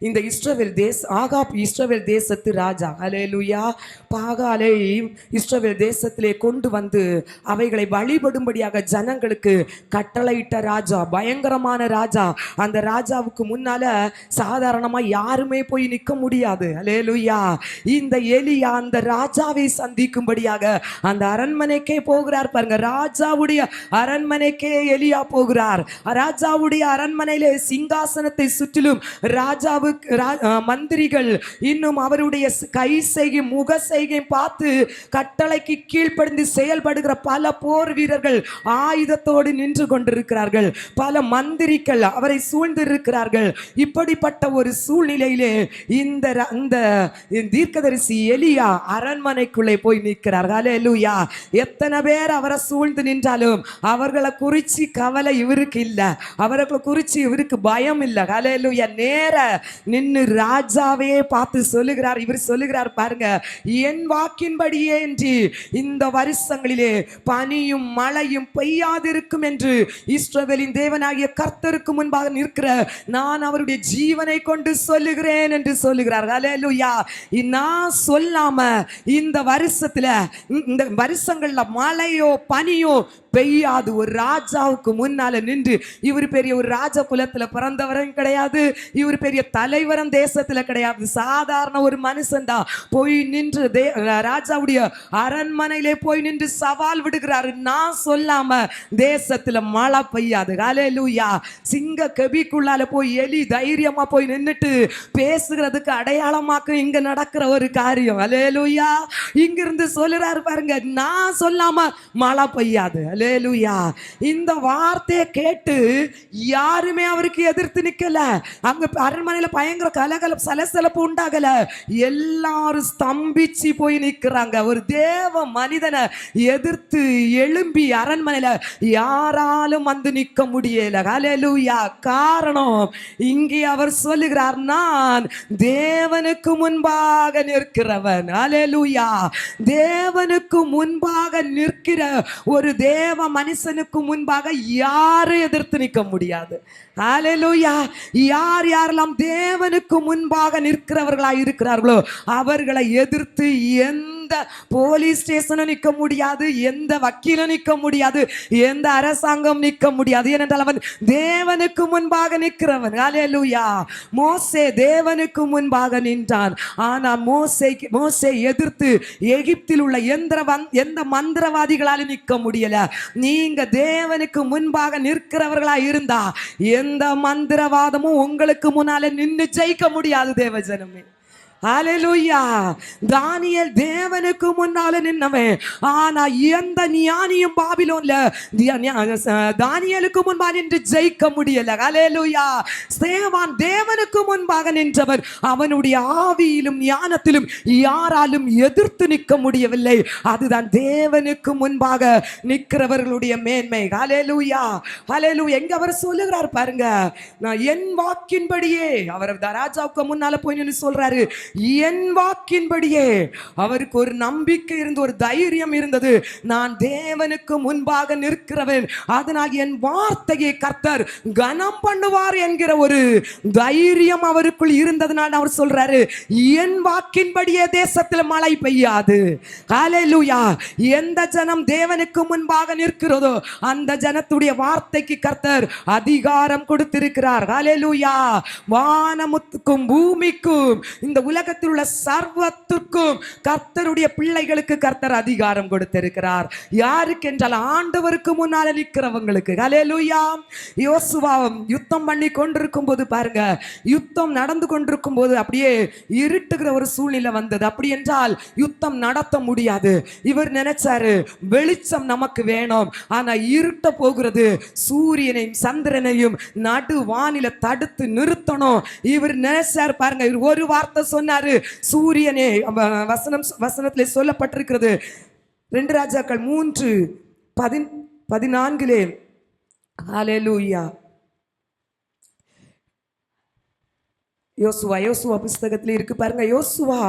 இந்த ஆகாப் இஸ்ரவேல் தேசத்து ராஜா. ஹல்லேலூயா. பாகாலை இஸ்ரவேல் தேசத்திலே கொண்டு வந்து அவைகளை வழிபடும்படியாக ஜனங்களுக்கு கட்டளையிட்ட ராஜா, பயங்கரமான ராஜா. அந்த ராஜாவுக்கு முன்னால சாதாரணமா யாருமே போய் நிற்க முடியாது. ஹல்லேலூயா. இந்த எலியா அந்த ராஜாவை சந்திக்கும்படியாக அந்த அரண்மனைக்கே போகிறார். பாருங்க, ராஜாவுடைய அரண்மனைக்கே எலியா போகிறார். ராஜாவுடைய அரண்மனையிலே சிங்காசனத்தை சுற்றிலும் ராஜாவு மந்திரிகள் இன்னும் அவருடைய கை செய்கை முக செய்கை பார்த்து கட்டளைக்கு கீழ்ப்படிந்து செயல்படுகிற பல போர் வீரர்கள் ஆயுதத்தோடு நின்று கொண்டிருக்கிறார்கள். பல மந்திரிகள் அவரை சூழ்ந்திருக்கிறார்கள். இப்படிப்பட்ட ஒரு சூழ்நிலையிலே இந்த தீர்க்கதரிசி எலியா அரண்மனைக்குள்ளே போய் நிற்கிறார். ஹல்லேலூயா. எத்தனை பேர் அவரை சூழ்ந்து நின்றாலும் அவர்களை குறிச்சி கவலை இவருக்கு இல்லை, அவர்களை குறிச்சி இவருக்கு பயம் இல்லை. ஹல்லேலூயா. நேர நின்னு ராஜாவே பார்த்து சொல்லுகிறார். இவர் சொல்லுகிறார், பாருங்க, என் வாக்கின்படியே என்று இந்த வருஷங்களிலே பனியும் மழையும் பெய்யாதிருக்கும் என்று இஸ்ரவேலின் தேவனாகிய கர்த்தருக்கு முன்பாக நிற்கிற நான் அவருடைய ஜீவனை கொண்டு சொல்லுகிறேன் என்று சொல்லுகிறார். ஹல்லேலூயா. நான் சொல்லாம இந்த வருஷத்துல இந்த வருஷங்கள்ல மழையோ பனியோ பெய்யாது. ஒரு ராஜாவுக்கு முன்னால நின்று, இவர் பெரிய ஒரு ராஜ குலத்துல பிறந்தவரும் கிடையாது, இவர் பெரிய தலைவரும் தேசத்துல கிடையாது, சாதாரண ஒரு மனுஷன் தான் போய் நின்று ராஜாவுடைய அரண்மனையிலே போய் நின்று சவால் விடுகிறாரு. நான் சொல்லாம தேசத்துல மழை பெய்யாது. ஹல்லேலூயா. சிங்க கபிக்குள்ளால போய் எலி தைரியமா போய் நின்னுட்டு பேசுகிறதுக்கு அடையாளமாக்க இங்க நடக்கிற ஒரு காரியம். ஹல்லேலூயா. இங்கிருந்து சொல்லுறாரு, பாருங்க, நான் சொல்லாம மழை பெய்யாது. ஹல்லேலூயா. இந்த வார்த்தையை கேட்டு யாருமே அவருக்கு எதிர்த்து நிக்கல. அங்க அரண்மனையில பயங்கர கலகல சலசலப்பு உண்டாகல. எல்லாரும் ஸ்தம்பிச்சு போய் நிற்கிறாங்க. ஒரு தேவ மனிதனை எதிர்த்து எழும்பி அரண்மனையில யாராலும் வந்து நிற்க முடியல. ஹல்லேலூயா. காரணம், இங்கே அவர் சொல்லுகிறார், நான் தேவனுக்கு முன்பாக நிற்கிறவன். ஹல்லேலூயா. தேவனுக்கு முன்பாக நிற்கிற ஒரு தேவ மனுஷனுக்கு முன்பாக யாரும் எதிர்த்து நிற்க முடியாது. ஹல்லேலூயா. யார் யாரெல்லாம் தேவனுக்கு முன்பாக நிற்கிறவர்களாய் இருக்கிறார்களோ அவர்களை எதிர்த்து எந்த போலீஸ் ஸ்டேஷனும் நிற்க முடியாது, எந்த வக்கீலும் நிற்க முடியாது, எந்த அரசாங்கம் நிற்க முடியாது. ஏனென்றால் அவன் தேவனுக்கு முன்பாக நிற்கிறவன். ஹல்லேலூயா. மோசே தேவனுக்கு முன்பாக நின்றான். ஆனால் மோசே எதிர்த்து எகிப்தில் உள்ள எந்த மந்திரவாதிகளாலும் நிற்க முடியல. நீங்க தேவனுக்கு முன்பாக நிற்கிறவர்களா இருந்தா எந்த மந்திரவாதமும் உங்களுக்கு முன்னால நின்று ஜெயிக்க முடியாது. தேவஜனமே, ஹல்லேலூயா. தானியேல் தேவனுக்கு முன்னால நின்னவன். ஆனா எந்த ஞானியும் பாபிலோன்ல தானியேலுக்கு முன்பாக நின்று ஜெயிக்க முடியல. ஹல்லேலூயா. ஸ்தேவான் தேவனுக்கு முன்பாக நின்றவன். அவனுடைய ஆவியிலும் ஞானத்திலும் யாராலும் எதிர்த்து நிற்க முடியவில்லை. அதுதான் தேவனுக்கு முன்பாக நிற்கிறவர்களுடைய மேன்மை. ஹல்லேலூயா. ஹல்லேலூயா. எங்க அவர் சொல்லுகிறார் பாருங்க, நான் என் வாக்கின்படியே, அவர் ராஜாவுக்கு முன்னால போய் நின்று சொல்றாரு, என் வாக்கின்படியே. அவருக்கு ஒரு நம்பிக்கை இருந்தது, ஒரு தைரியம் இருந்தது. நான் தேவனுக்கு முன்பாக நிற்கிறவன், அதனால் என் வார்த்தையை கர்த்தர் கனம் பண்ணுவார் என்கிற ஒரு தைரியம் அவருக்குள் இருந்ததுனால் அவர் சொல்றாரு, என் வாக்கின்படியே தேசத்தில் மழை பெய்யாது. ஹல்லேலூயா. எந்த ஜனம் தேவனுக்கு முன்பாக நிற்கிறதோ அந்த ஜனத்துடைய வார்த்தைக்கு கர்த்தர் அதிகாரம் கொடுத்திருக்கிறார். ஹல்லேலூயா. வானமுத்துக்கும் பூமிக்கும் இந்த உலகத்தில் உள்ள சர்வத்துக்கும் கர்த்தருடைய பிள்ளைகளுக்கு கர்த்தர் அதிகாரம் கொடுத்திருக்கிறார். யாருக்கு என்றால் ஆண்டவருக்கு முன்னால நிற்கிறவங்களுக்கு. ஹல்லேலூயா. யோசுவா யுத்தம் பண்ணி கொண்டிருக்கும் போது பாருங்க, யுத்தம் நடந்து கொண்டிருக்கும் போது அப்படியே இருட்டுகிற ஒரு சூழ்நிலை வந்தது. அப்படி என்றால் யுத்தம் நடத்த முடியாது. இவர் நினைச்சாரு, வெளிச்சம் நமக்கு வேணும், ஆனா இருட்ட போகிறது, சூரியனையும் சந்திரனையும் நடு வானில தடுத்து நிறுத்தணும். இவர் நினைச்சார் பாருங்க, இவர் ஒரு வார்த்தை சொன்னாரு, சூரியனே, வசனத்திலே சொல்லப்பட்டிருக்கிறது 2 ராஜாக்கள் 3:14. ஹல்லேலூயா. யோசுவா புஸ்தகத்தில் இருக்கு பாருங்க. யோசுவா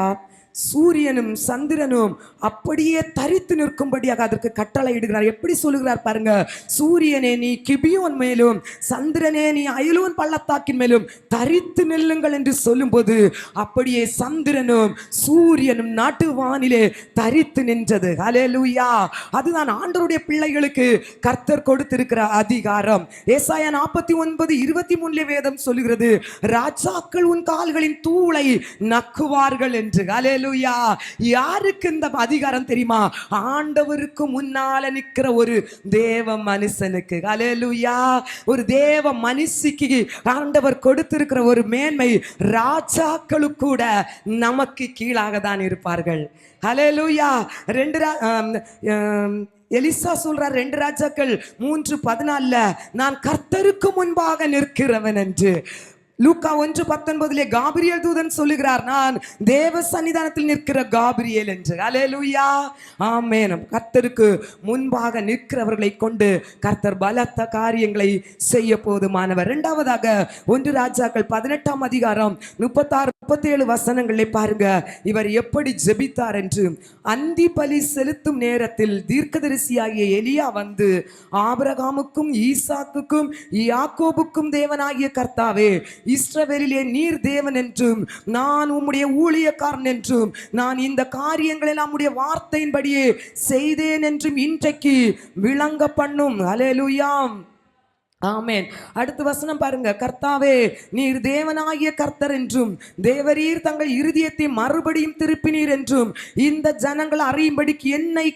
சூரியனும் சந்திரனும் அப்படியே தரித்து நிற்கும்படியாக அதற்கு கட்டளை இடுகிறார். எப்படி சொல்லுகிறார் பாருங்க, சூரியனே நீ கிபியோன் மேலும், சந்திரனே நீ அயலோன் பள்ளத்தாக்கின் மேலும் தரித்து நில்லுங்கள் என்று சொல்லும்போது அப்படியே சந்திரனும் சூரியனும் நடுவானிலே தரித்து நின்றது. ஹல்லேலூயா. அதுதான் ஆண்டவருடைய பிள்ளைகளுக்கு கர்த்தர் கொடுத்திருக்கிற அதிகாரம். ஏசாயா 49:23 வேதம் சொல்லுகிறது, ராஜாக்கள் உன் கால்களின் தூளை நக்குவார்கள் என்று. ஹல்லேலூயா. யாருக்கு இந்த அதிகாரம் தெரியுமா? ஆண்டவருக்கு முன்னால நிற்கிற ஒரு தேவ மனுஷனுக்கு. ஹல்லேலூயா. ஒரு தேவ மனுஷிக்கு ஆண்டவர் கொடுத்திருக்கிற ஒரு மேன்மை, ராஜாக்களுக்கு கூட நமக்கு கீழாக தான் இருப்பார்கள். ஹல்லேலூயா. எலிசா சொல்றார் 2 ராஜாக்கள் 3:14, நான் கர்த்தருக்கு முன்பாக நிற்கிறவன் என்று. லூக்கா 1:19 காபிரியேல் தூதன் சொல்லுகிறார், நான் தேவ சன்னிதானத்தில் நிற்கிற காபிரியேல் என்று. ஹல்லேலூயா. ஆமென். கர்த்தருக்கு முன்பாக நிற்கிறவர்களை கொண்டு கர்த்தர் பலத்த காரியங்களை செய்ய போதுமானவர். இரண்டாவதாக 1 ராஜாக்கள் 18ஆம் அதிகாரம் 36-37 வசனங்களை பாருங்க. இவர் எப்படி ஜெபித்தார் என்று. அந்தி பலி செலுத்தும் நேரத்தில் தீர்க்கதரிசியாகிய எலியா வந்து, ஆபிரகாமுக்கும் ஈசாக்குக்கும் யாக்கோபுக்கும் தேவனாகிய கர்த்தாவே, இஸ்ரவேலிலே நீர் தேவன் என்றும் நான் உம்முடைய ஊழியக்காரன் என்றும் நான் இந்த காரியங்களை நம்முடைய வார்த்தையின்படியே செய்தேன் என்றும் இன்றைக்கு விளங்க பண்ணும். ஹல்லேலூயா. ஆமென். அடுத்த வசனம் பாருங்க. கர்த்தாவே நீர் தேவனாகிய கர்த்தர் என்றும் தேவரீர் தங்கள் இருதயத்தை மறுபடியும் திருப்பினீர் என்றும் இந்த ஜனங்கள் அறியும்படிக்கு என்னை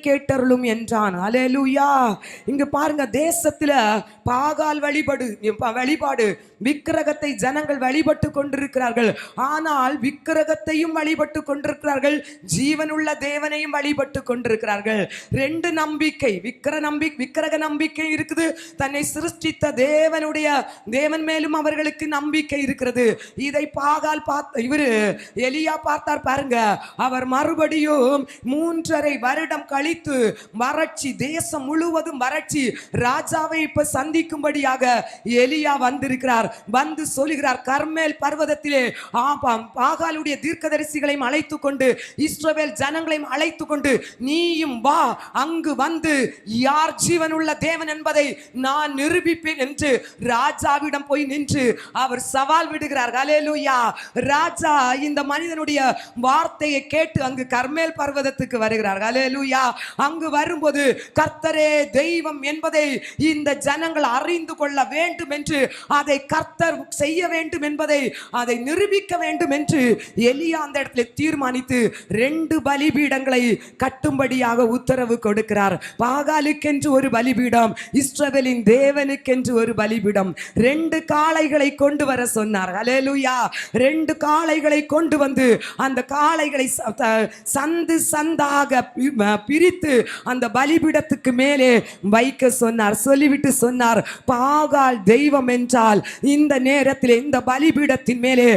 கேட்டருளும் என்றான். ஹல்லேலூயா. இங்க பாருங்க, தேசத்துல பாகால் வழிபாடு விக்கிரகத்தை ஜனங்கள் வழிபட்டு கொண்டிருக்கிறார்கள். ஆனால் விக்கிரகத்தையும் வழிபட்டு கொண்டிருக்கிறார்கள், ஜீவனுள்ள தேவனையும் வழிபட்டு கொண்டிருக்கிறார்கள். 2 நம்பிக்கை, விக்கிரக நம்பிக்கை இருக்குது, தன்னை சிருஷ்டித்த தேவன் மேலும் அவர்களுக்கு நம்பிக்கை இருக்கிறது. இதை பாகால் இவரு எலியா பார்த்தார் பாருங்க. அவர் மறுபடியும் 3.5 வருடம் கழித்து வறட்சி, தேசம் முழுவதும் வறட்சி, ராஜாவை இப்ப சந்திக்கும்படியாக எலியா வந்திருக்கிறார். வந்து சொல்லுகிறார், கர்மேல் பர்வதத்திலே பாகாலுடைய தீர்க்கதரிசிகளையும் அழைத்து கொண்டு இஸ்ரவேல் ஜனங்களையும் அழைத்து கொண்டு நீயும் வா, அங்கு வந்து யார் ஜீவனுள்ள தேவன் என்பதை நான் நிரூபிப்பேன் என்று ராஜாவிடம் போய் நின்று அவர் சவால் விடுகிறார். ஹல்லேலூயா. ராஜா இந்த மனிதனுடைய வார்த்தையை கேட்டு அங்கு கர்மேல் பர்வதத்துக்கு வருகிறார். ஹல்லேலூயா. அங்கு வரும்போது கர்த்தரே தெய்வம் என்பதை இந்த ஜனங்கள் அறிந்து கொள்ள வேண்டும் என்று, அதை கர்த்தர் செய்ய வேண்டும் என்பதை, அதை நிரூபிக்க வேண்டும் என்று எலியா அந்த இடத்துல தீர்மானித்து 2 பலிபீடங்களை கட்டும்படியாக உத்தரவு கொடுக்கிறார். பாகாலுக்கென்று ஒரு பலிபீடம், இஸ்ரவேலின் தேவனுக்கென்று ஒரு பலிபீடம். 2 காளைகளை கொண்டு வர சொன்னார். ஹல்லேலூயா. 2 காளைகளை கொண்டு வந்து அந்த காளைகளை சந்தாக பிரித்து அந்த பலிபீடத்துக்கு மேலே வைக்க சொன்னார். சொல்லிவிட்டு சொன்னார், பாகால் தெய்வம் என்றால் இந்த நேரத்தில் இந்த பலிபீடத்தின் மேலே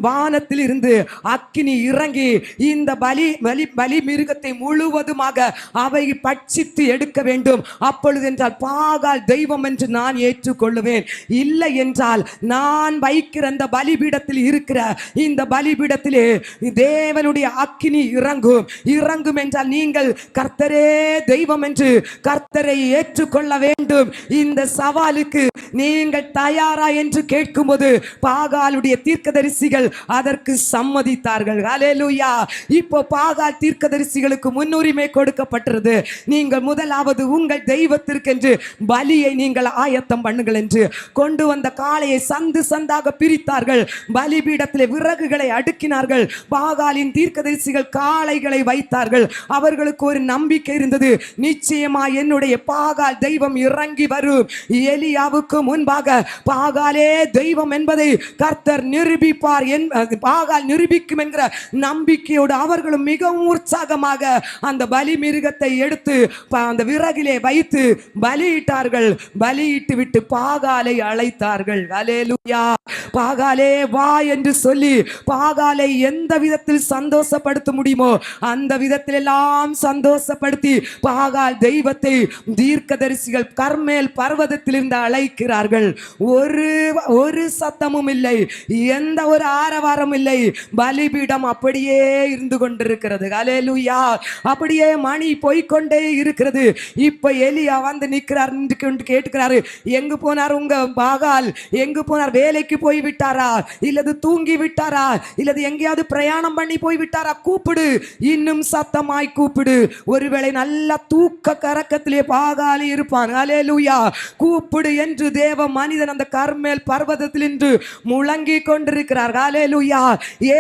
வானத்தில் இருந்து அக்கினி இறங்கி இந்த பலி மிருகத்தை முழுவதுமாக அவை பட்சித்து எடுக்க வேண்டும். அப்பொழுது என்றால் பாகால் தெய்வம் என்று நான் ஏற்றுக்கொள்ளுவேன். இல்லை என்றால் நான் வைக்கிற அந்த பலிபீடத்தில் இருக்கிற இந்த பலிபீடத்திலே தேவனுடைய அக்கினி இறங்கும் என்றால் நீங்கள் கர்த்தரே தெய்வம் என்று கர்த்தரை ஏற்றுக்கொள்ள வேண்டும். இந்த சவாலுக்கு நீங்கள் தயாரா என்று கேட்கும்போது பாகாலுடைய தீர்க்கதரிசிகள் அதற்கு சம்மதித்தார்கள். ஹல்லேலூயா. இப்போ பாகால் தீர்க்கதரிசிகளுக்கு முன்னுரிமை கொடுக்கப்பட்டது. நீங்கள் முதலாவது உங்கள் தெய்வத்திற்கென்று பலியை நீங்கள் ஆயத்தம் பண்ணுங்கள் என்று கொண்டு வந்த காளையை சந்தாக பிரித்தார்கள். பலிபீடத்திலே விறகுகளை அடுக்கினார்கள். பாகாலின் தீர்க்கதரிசிகள் காளைகளை வைத்தார்கள். அவர்களுக்கு ஒரு நம்பிக்கை இருந்தது, நிச்சயமா என்னுடைய பாகால் தெய்வம் இறங்கி வரும். எலியாவுக்கு முன்பாக பாகாலே தெய்வம் என்பதை கர்த்தர் நிரூபிப்பார், பாகால் நிரூபிக்கும் என்கிற நம்பிக்கையோடு அவர்களும் மிகவும் உற்சாகமாக அந்த பலி மிருகத்தை எடுத்து அந்த விறகிலே வைத்து பலியிட்டார்கள். பலியிட்டார்கள். பலியிட்டு விட்டு பாகாலை அழைத்தார்கள். அல்லேலூயா. பாகாலே வா என்று சொல்லி பாகாலை எந்த விதத்தில் சந்தோஷப்படுத்த முடியுமோ அந்த விதத்தில் எல்லாம் சந்தோஷப்படுத்தி பாகால் தெய்வத்தை தீர்க்கதரிசிகள் கர்மேல் பர்வதத்திலிருந்து அழைக்கிறார்கள். ஒரு சத்தமும் இல்லை, எந்த ஒரு ஆரவாரம் இல்லை. பலிபீடம் அப்படியே இருந்து கொண்டிருக்கிறது. அல்லேலூயா. அப்படியே மணி போய்கொண்டே இருக்கிறது. இப்ப எலியா வந்து நிற்கிறார், கேட்டுக்கிறாரு, எங்கு போனார் உங்க பாகால்? எங்கு போனார்? வேலைக்கு போய் விட்டாரா, இல்லது தூங்கி விட்டாரா, இல்லது எங்கேயாவது பிரயாணம் பண்ணி போய் விட்டாரா? கூப்பிடு, இன்னும் சத்தமாய் கூப்பிடு. ஒருவேளை நல்ல தூக்க கரக்கத்திலே பாகாலி இருப்பான். அல்லேலூயா. கூப்பிடு என்று தேவ மனிதன் அந்த கர்மேல் பர்வதத்தில் இன்று முழங்கி கொண்டிருக்கிறார். அல்லேலூயா.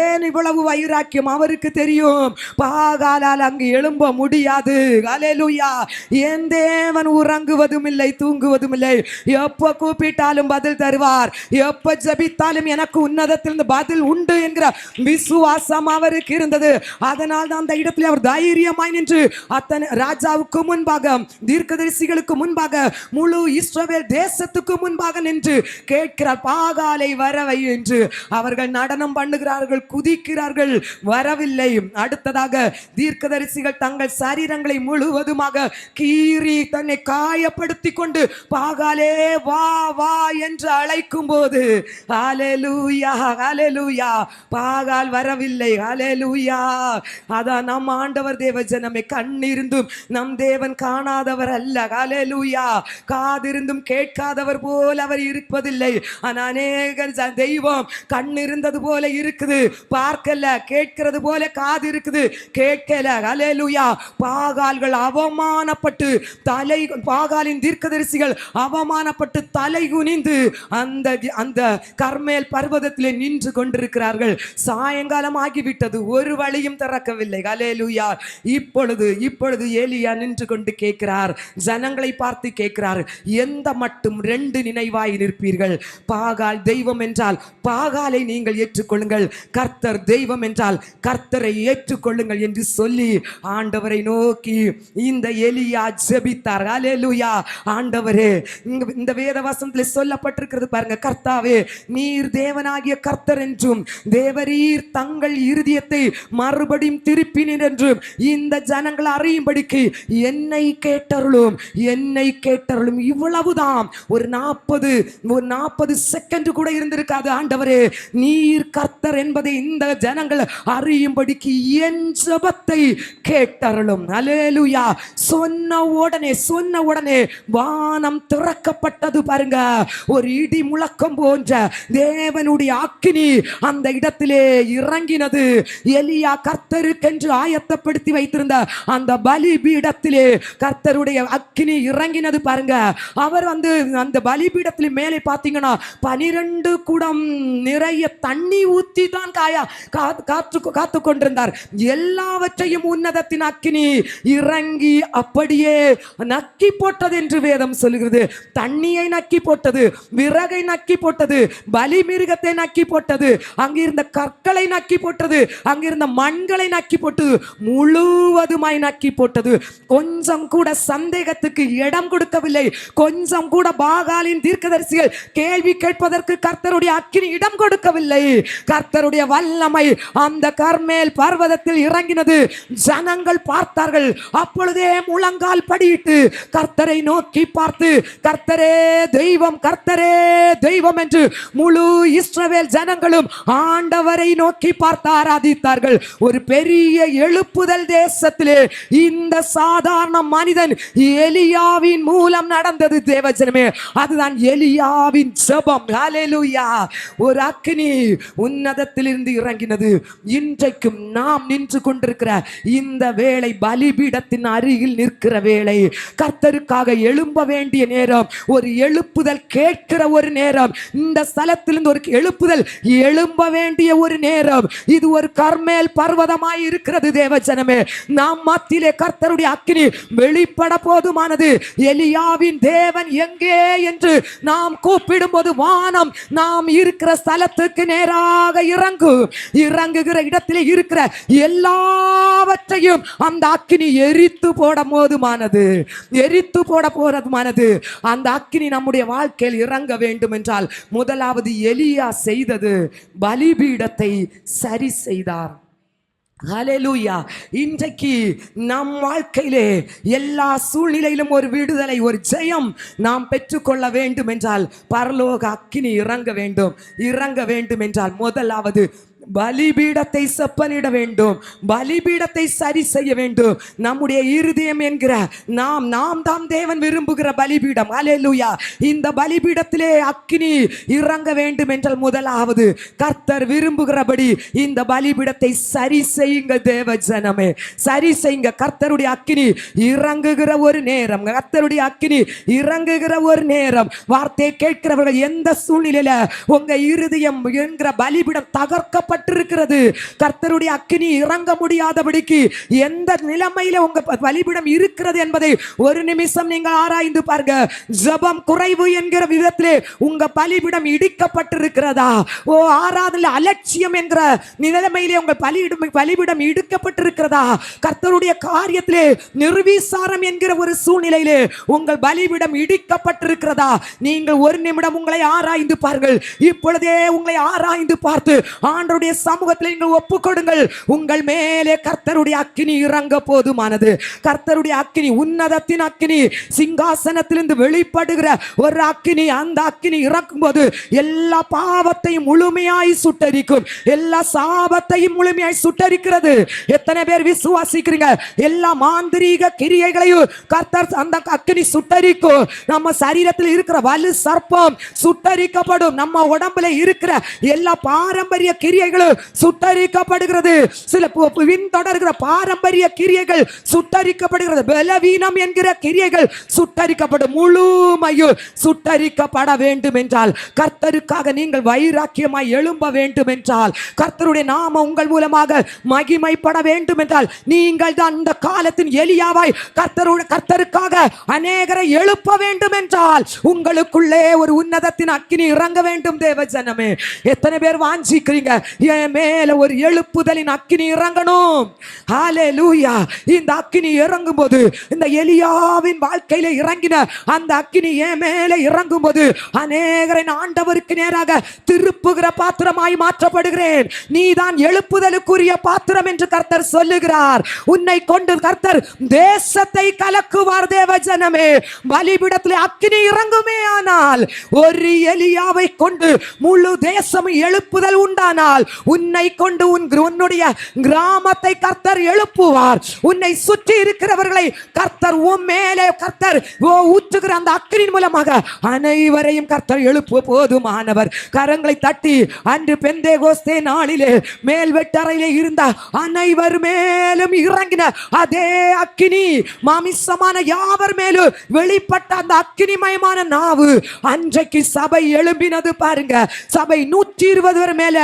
ஏன் இவ்வளவு வைராக்கியம்? அவருக்கு தெரியும் பாகாலால் அங்கு எழும்ப முடியாது. அல்லேலூயா. என் தேவன் உறங்குவதும் இல்லை, தூங்குவதும் இல்லை. எப்ப கூப்பிட்டாலும் பதில் தருவார், எப்ப ஜெபித்தாலும் எனக்கு உன்னதத்திலிருந்து பதில் உண்டு என்கிற விசுவாசம் அவருக்கு இருந்தது. அதனால் தான் அந்த இடத்தில் அவர் தைரியமாய் நின்று அத்தனை ராஜாவுக்கு முன்பாக, தீர்க்கதரிசிகளுக்கு முன்பாக, முழு இஸ்ரவேல் தேசத்துக்கு முன்பாக நின்று கேட்கிறார், பாகாலை வரவை என்று. அவர்கள் நடனம் பண்ணுகிறார்கள், குதிக்கிறார்கள், வரவில்லை. அடுத்ததாக தீர்க்கதரிசிகள் தங்கள் சரீரங்களை முழுவதுமாக கீறி தன்னை காயப்படுத்தி கொண்டு பாகாலே வா வா என்று அழைக்கும் போது ஹல்லேலூயா, ஹல்லேலூயா, பாகால் வரவில்லை. ஹல்லேலூயா. அதான் நம் ஆண்டவர் தேவ ஜனமே, கண்ணிருந்தும் நம் தேவன் காணாதவர் அல்ல. ஹல்லேலூயா. காதிருந்தும் கேட்காதவர் போல அவர் இருப்பதில்லை. ஆனா அநேக தெய்வம் கண்ணிருந்தது போல இருக்குது, பார்க்கல. கேட்கிறது போல காது இருக்குது, கேட்கல. ஹல்லேலூயா. பாகால்கள் அவமானப்பட்டு பாகாலின் தீர்க்கதரிசிகள் அவமானப்பட்டு தலை குனிந்து அந்த கர்மேல் பர்வதத்திலே நின்று கொண்டிருக்கிறார்கள். சாயங்காலம் ஆகிவிட்டது, ஒரு வழியும் திறக்கவில்லை. ஹல்லேலூயா. இப்பொழுது எலியா நின்று கொண்டு கேட்கிறார், ஜனங்களை பார்த்து கேட்கிறார், எந்த மட்டும் 2 நினைவாய் நிற்பீர்கள்? பாகால் தெய்வம் என்றால் பாகாலை நீங்கள் ஏற்றுக்கொள்ளுங்கள், கர்த்தர் தெய்வம் என்றால் கர்த்தரை ஏற்றுக்கொள்ளுங்கள் என்று சொல்லி ஆண்டவரை நோக்கி இந்த எலியா ஜெபித்தார். அல்லேலூயா. ஆண்டவரே, இந்த வேத வசனத்தில் சொல்லப்பட்டிருக்கிறது பாருங்க, கர்த்தாவே நீர் தேவனாகிய கர்த்தர் என்றும் தேவரீர் தங்கள் இருதயத்தை மறுபடியும் திருப்பினீர் என்றும் இந்த ஜனங்கள் அறியும்படிக்கு என்னை கேட்டருளும், என்னை கேட்டருளும். இவ்வளவுதான். ஒரு 40 செகண்ட் கூட இருந்திருக்காது. ஆண்டவரே நீர் கர்த்தர் என்பதை இந்த ஜனங்கள் அறியும்படிக்கு என் ஜெபத்தை கேட்டருளும். அல்லேலூயா. சொன்ன உடனே வானம் திறக்கப்பட்டது பாருங்க. ஒரு இடி முழக்கம் போன்ற தேவனுடைய அக்கினி அந்த இடத்திலே இறங்கினது. எலியா கர்த்தருக்கென்று ஆயத்தப்படுத்தி வைத்திருந்த அந்த பலிபீடத்திலே கர்த்தருடைய அக்கினி இறங்கினது பாருங்க. அவர் அந்த பலிபீடத்திலே மேலே பார்த்தீங்கன்னா 12 குடம் நிறைய தண்ணி ஊத்தி தான் காத்து கொண்டிருந்தார். எல்லாவற்றையும் உன்னதத்தின் அக்கினி இறங்கி அப்படியே நக்கி போட்டது என்று வேதம் சொல்லுகிறது. தண்ணியை நக்கி போட்டது, விறகை நக்கி போட்டது, பலி மிருகத்தை நக்கி போட்டது, அங்கிருந்த கற்களை நக்கி போட்டது, அங்கிருந்த மண்களை நக்கி போட்டது, முழுவதுமாய் நக்கி போட்டது. கொஞ்சம் கூட சந்தேகத்துக்கு இடம் கொடுக்கவில்லை. கொஞ்சம் கூட பாகாலின் தீர்க்கதரிசிகள் கேள்வி கேட்பதற்கு கர்த்தருடைய அக்கினி இடம் கொடுக்கவில்லை. கர்த்தருடைய வல்லமை அந்த கர்மேல் பர்வதத்தில் இறங்கினது. ஜனங்கள் பார்த்தார்கள். அப்பொழுதே முழங்கால் படியிட்டு கர்த்தரை நோக்கி பார்த்து, கர்த்தரே தெய்வம், கர்த்தரே தெய்வம் என்று முழு இஸ்ரவேல் ஜனங்களும் ஆண்டவரை நோக்கி பார்த்து ஆராதித்தார்கள். ஒரு பெரிய எழுப்புதல் தேசத்திலே இந்த சாதாரண மனிதன் எலியாவின் மூலம் நடந்தது. தேவஜனமே, அதுதான் எலியாவின் ஜெபம். ஹல்லேலூயா. ஒரு அக்கினி உன்னதத்திலிருந்து இறங்கினது. இன்றைக்கும் நாம் நின்று கொண்டிருக்கிற இந்த வேளை பலிபீடத்தின் அருகில் நிற்கிற வேளை, கர்த்தருக்காக எழும்ப வேண்டிய நேரம், ஒரு எழுப்புதல் கேட்கிற ஒரு நேரம். இந்த ஸ்தலத்திலிருந்து ஒரு எழுப்புதல் எழும்ப வேண்டிய ஒரு நேரம். இது ஒரு கர்மேல் பர்வதமாய் இருக்கிறது. தேவஜனமே, நாம் மத்தியிலே கர்த்தருடைய அக்கினி வெளிப்பட போதுமானது. எலியாவின் தேவன் எங்கே என்று நாம் கூப்பிடும் போது வானம் நாம் இருக்கிற ஸ்தலத்துக்கு நேராக இறங்குகிற இடத்திலே இருக்கிற எல்லாவற்றையும் அந்த அக்கினி எரித்து போட போதுமானது. எரித்து போட போறதுமானது. அந்த அக்கினி நம்முடைய வாழ்க்கையில் இறங்க வேண்டும் என்றால் முதலாவது எலியா செய்தது பலிபீடத்தை சரி செய்தார். ஹல்லேலூயா. இன்றைக்கு நம் வாழ்க்கையிலே எல்லா சூழ்நிலையிலும் ஒரு விடுதலை, ஒரு ஜெயம் நாம் பெற்றுக்கொள்ள வேண்டும் என்றால் பரலோக அக்கினி இறங்க வேண்டும் என்றால் முதலாவது பலிபீடத்தை செப்பனிட வேண்டும், பலிபீடத்தை சரி செய்ய வேண்டும். நம்முடைய இருதயம் என்கிற நாம் தான் தேவன் விரும்புகிற பலிபீடம். ஹல்லேலூயா. இந்த பலிபீடத்திலே அக்கினி இறங்க வேண்டும் என்றால் முதலாவது கர்த்தர் விரும்புகிறபடி இந்த பலிபீடத்தை சரி செய்யுங்க. தேவ ஜனமே, சரி செய்யுங்க. கர்த்தருடைய அக்கினி இறங்குகிற ஒரு நேரம், கர்த்தருடைய அக்கினி இறங்குகிற ஒரு நேரம். வார்த்தையை கேட்கிறவர்கள் எந்த சூழ்நிலையில உங்க இருதயம் என்கிற பலிபீடம் தகர்க்கப்பட்ட கர்த்தருடைய அக்கினி இறங்க முடியாதபடிக்கு எந்த நிலைமையில உங்க பலிபீடம் இருக்கிறது என்பதை ஒரு நிமிஷம் நீங்கள் ஆராய்ந்து பாருங்க. ஜெபம் குறைவு என்கிற விதத்திலே உங்க பலிபீடம் இடிக்கப்பட்டிருக்கிறதா? ஆராதனை அலட்சியம் என்கிற நிலைமையிலே உங்கள் பலிபீடம் இடிக்கப்பட்டிருக்கிறதா? கர்த்தருடைய காரியத்திலே நிர்விசாரம் என்கிற ஒரு சூழ்நிலையிலே உங்கள் பலிபீடம் இடிக்கப்பட்டிருக்கிறதா? நீங்கள் ஒரு நிமிடம் உங்களை ஆராய்ந்து பாருங்கள். இப்பொழுதே உங்களை ஆராய்ந்து பார்த்து ஆண்டவருடைய சமூகத்தில் நீங்கள் ஒப்புக்கொடுங்கள். உங்கள் மேலே கர்த்தருடைய அக்கினி இறங்க போதுமானது. கர்த்தருடைய அக்கினி, உன்னதத்தின் அக்கினி, சிங்காசனத்திலிருந்து வெளிப்படுகிற ஒரு அக்கினி. அந்த அக்கினி இறக்கும் போது எல்லா பாவத்தையும் முழுமையாய் சுட்டரிக்கும், எல்லா சாபத்தையும் முழுமையாய் சுட்டரிக்கிறது. எத்தனை பேர் விசுவாசிக்கிறீங்க? எல்லா மாந்திரீக கிரியைகளையும் கர்த்தர் அந்த அக்கினி சுட்டரிக்கும். நம்ம சரீரத்தில் இருக்கிற வலு சர்ப்பம் சுட்டரிக்கப்படும். நம்ம உடம்புல இருக்கிற எல்லா பாரம்பரிய கிரியைகளும் சுட்டரிக்கப்படுகிறது. சில பின்தொடர்கிற பாரம்பரிய கிரியைகள் சுட்டரிக்கப்படுகிறது. பலவீனம் என்கிற கிரியைகள் சுட்டரிக்கப்படும். முழுமையும் சுட்டரிக்கப்பட வேண்டும் என்றால், கர்த்தருக்காக நீங்கள் வைராக்கியமாய் எழும்ப வேண்டும் என்றால், கர்த்தருடைய நாமம் உங்கள் மூலமாக மகிமைப்பட வேண்டும் என்றால், நீங்கள் தான் இந்த காலத்தின் எலியாவாய் கர்த்தருக்காக அநேகரை எழுப்ப வேண்டும் என்றால் உங்களுக்குள்ளே ஒரு உன்னதத்தின் அக்கினி இறங்க வேண்டும். தேவ ஜனமே, எத்தனை பேர் வாஞ்சிக்கிறீங்க என் மேல ஒரு எழுப்புதலின் அக்கினி இறங்கணும்? ஹல்லேலூயா. இந்த அக்கினி இறங்கும் போது, இந்த எலியாவின் வாழ்க்கையில இறங்கின அந்த அக்கினி என் மேல இறங்கும் போது அநேகரை ஆண்டவருக்கு நேராக திருப்புகிற பாத்திரமாய் மாற்றப்படுகிறேன். நீதான் எழுப்புதலுக்குரிய பாத்திரம் என்று கர்த்தர் சொல்லுகிறார். உன்னை கொண்டு கர்த்தர் தேசத்தை கலக்குவார். தேவ ஜனமே, பலிபீடத்திலே அக்கினி இறங்குமே ஆனால் ஒரு எலியாவை கொண்டு முழு தேசம் எழுப்புதல் உண்டானால் உன்னை கொண்டு உன்னுடைய கிராமத்தை கர்த்தர் எழுப்புவார். உன்னை சுற்றி இருக்கிறவர்களை கர்த்தர் உன் மேலே கர்த்தர் ஊற்றுகிற அந்த அக்கினியின் மூலமாக அனைவரையும் கர்த்தர் எழுப்ப போதுமானவர். கரங்களை தட்டி அன்று பெந்தேகோஸ்தே நாளிலே மேல் வெட்டறையிலே இருந்த அனைவர் மேலும் இறங்கின அதே அக்கினி மாமிசமான யாவர் மேலும் வெளிப்பட்ட அந்த அக்கினிமயமான நாவு அன்றைக்கு சபை எழும்பினது. பாருங்க, சபை 120 பேர் மேல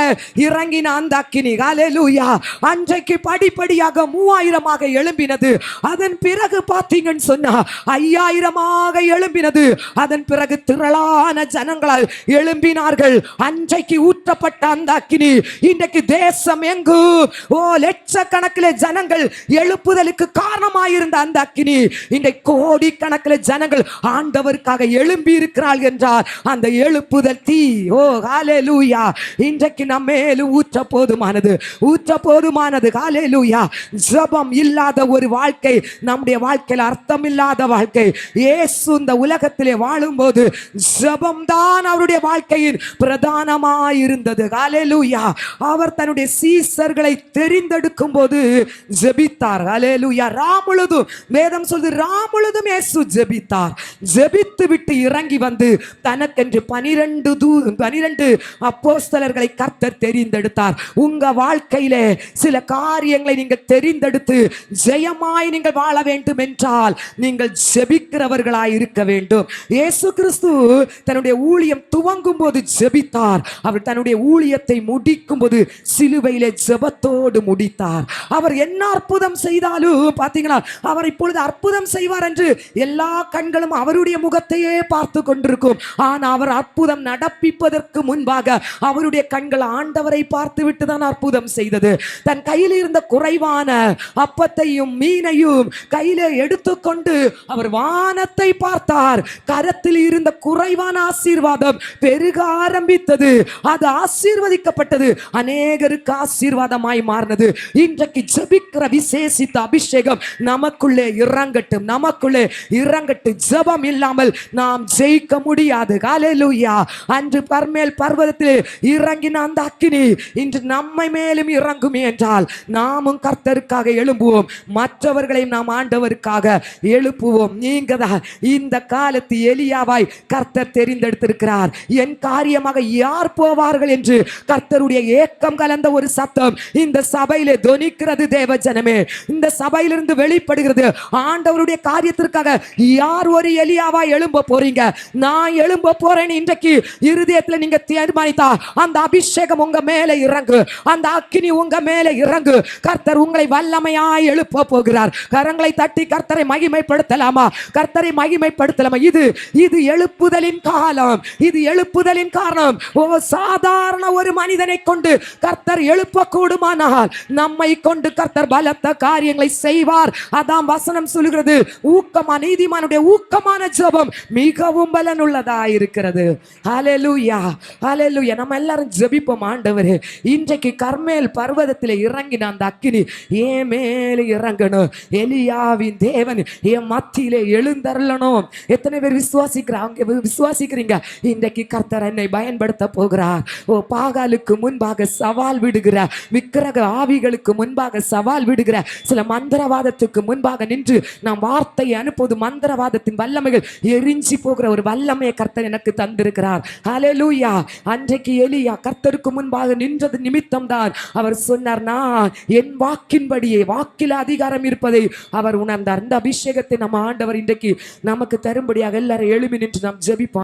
இறங்கின அந்த அக்கினி. ஹல்லேலூயா. அன்றைக்கு படிப்படியாக 3000 எழும்பினது. அதன் பிறகு பார்த்தீங்கன்னு சொன்னா 5000 எழும்பினது. அதன் பிறகு திரளான ஜனங்களால் எழும்பினார்கள். அன்றைக்கு ஊற்றப்பட்ட அந்த அக்கினி இன்றைக்கு தேசம் எங்கு லட்சக்கணக்கில் ஜனங்கள் எழுப்புதலுக்கு காரணமாயிருந்த அந்த அக்கினி இன்றைக்கு கோடிக்கணக்கில் ஜனங்கள் ஆண்டவருக்காக எழும்பி இருக்கிறார்கள் என்றால் அந்த எழுப்புதல் தீ ஹல்லேலூயா இன்றைக்கு நம்ம மேலும் ஊற்ற போதுமானது. ஹல்லேலூயா. ஜெபம் இல்லாத ஒரு வாழ்க்கை நம்முடைய வாழ்க்கையில் அர்த்தம் இல்லாத வாழ்க்கை. இயேசு இந்த உலகத்திலே வாழும்போது ஜெபம் தான் அவருடைய வாழ்க்கையின் பிரதானமாய் இருந்தது. ஹல்லேலூயா. அவர் தன்னுடைய சீசர்களை தெரிந்தெடுக்கும் போது ஜெபித்தார். ஹல்லேலூயா. ராமுழுதும் வேதம் சொல்லுது, ராமுழுதும் இயேசு ஜெபித்தார். ஜெபித்து விட்டு இறங்கி வந்து தனக்கென்று 12 அப்போஸ்தலர்களை கர்த்தர் தெரிந்தெடுத்தார். உங்க வாழ்க்கையிலே சில காரியங்களை நீங்கள் தெரிந்தெடுத்து ஜெயமாய் நீங்கள் வாழ வேண்டும் என்றால் நீங்கள் ஜெபிக்கிறவர்களாய் இருக்க வேண்டும். இயேசு கிறிஸ்து தன்னுடைய ஊழியம் துவங்கும் போது ஜெபித்தார். அவர் தன்னுடைய ஊழியத்தை முடிக்கும் போது சிலுவையிலே ஜெபத்தோடு முடித்தார். அவர் என்ன அற்புதம் செய்தாலும் பார்த்தீங்களா, அவர் இப்பொழுது அற்புதம் செய்வார் என்று எல்லா கண்களும் அவருடைய முகத்தையே பார்த்து கொண்டிருக்கும். ஆனால் அவர் அற்புதம் நடப்பிப்பதற்கு முன்பாக அவருடைய கண்கள் ஆண்டவரை பார்த்து விட்டு தான் அற்புதம் செய்தது. தன் கையில் இருந்த குறைவான அப்பத்தையும் மீனையும் கையிலே எடுத்துக்கொண்டு அவர் வானத்தை பார்த்தார். கரத்தில் இருந்த குறைவான ஆசீர்வாதம் பெருக ஆரம்பித்தது. அது ஆசீர்வதிக்கப்பட்டது, அநேகருக்கு ஆசீர்வாதமாய் மாறினது. இன்றைக்கு ஜெபிக்கிற விசேஷித்த அபிஷேகம் நமக்குள்ளே இறங்கட்டும், நமக்குள்ளே இறங்கட்டு. ஜெபம் இல்லாமல் நாம் ஜெயிக்க முடியாது. ஹல்லேலூயா. அன்று கர்மேல் பர்வதத்தில் இறங்கின அந்த அக்கினி இன்று நம்மை மேலும் இறங்குமே என்றால் நாமும் கர்த்தருக்காக எழும்புவோம், மற்றவர்களையும் நாம் ஆண்டவருக்காக எழுப்புவோம். நீங்க தான் இந்த காலத்து எலியாவாய் கர்த்தர் தெரிந்தெடுத்திருக்கிறார். என் காரியமாக யார் போவார்கள் என்று கர்த்தருடைய ஏக்கம் கலந்த ஒரு சத்தம் இந்த சபையிலே தொனிக்கிறது. தேவ ஜனமே, இந்த சபையிலிருந்து வெளிப்படுகிறது. ஆண்டவருடைய காரியத்திற்காக யார் ஒரு எலியாவாய் எழும்ப போறீங்க? நான் எழும்ப போறேன். இன்றைக்கு இருதயத்தில் நீங்க தீர்மானித்தா அந்த அபிஷேகம் உங்க மேல இறங்கு, அந்த அக்கினி உங்க மேல இறங்கு. கர்த்தர் உங்களை வல்லமையாய் எழுப்ப போகிறார். கரங்களை தட்டி கர்த்தரை மகிமைப்படுத்தலாமா? கர்த்தரை மகிமைப்படுத்தலாமா? இது எழுப்புதலின் காலம், இது எழுப்புதலின் காரணம். சாதாரண ஒரு மனிதனை கொண்டு கர்த்தர் எழுப்ப கூடுமானால் நம்மை கொண்டு கர்த்தர் பலத்த காரியங்களை செய்வார். அதான் வசனம் சொல்கிறது, ஊக்கமான நீதிமானுடைய ஊக்கமான ஜெபம் மிகவும் பலனுள்ளதா இருக்கிறது. ஹல்லேலூயா, ஹல்லேலூயா. நம்ம எல்லாரும் ஜெபிப்போம். ஆண்டவரே, இன்றைக்கு கர்மேல் பர்வதத்தில் இறங்கின அந்த அக்கினி ஏன் மேலே இறங்கணும். எலியாவின் தேவன் என் மத்தியிலே எழுந்தருளணும். எத்தனை பேர் விசுவாசிக்கிறீங்க? இன்றைக்கு கர்த்தர் என்னை பயன்படுத்த போகிறார். பாகாலுக்கு முன்பாக சவால் விடுகிற, விக்கிரக ஆவிகளுக்கு முன்பாக சவால் விடுகிற, சில மந்திரவாதத்துக்கு முன்பாக நின்று நாம் வார்த்தையை அனுப்புவது மந்திரவாதத்தின் வல்லமைகள் எரிஞ்சி போகிற ஒரு வல்லமையை கர்த்தர் எனக்கு தந்திருக்கிறார். ஹல்லேலூயா. அன்றைக்கு எலியா கர்த்தருக்கு முன்பாக நின்றது நிமித்தம் தான் அவர் சொன்னார், நான் என் வாக்கின்படியே, வாக்கில் அதிகாரம் இருப்பதை அவர் உணர்ந்தார். இந்த அபிஷேகத்தை நம்ம ஆண்டவர் இன்றைக்கு நமக்கு தரும்படியாக எல்லாரும் எழுமி நின்று நாம் ஜெபிப்போம்.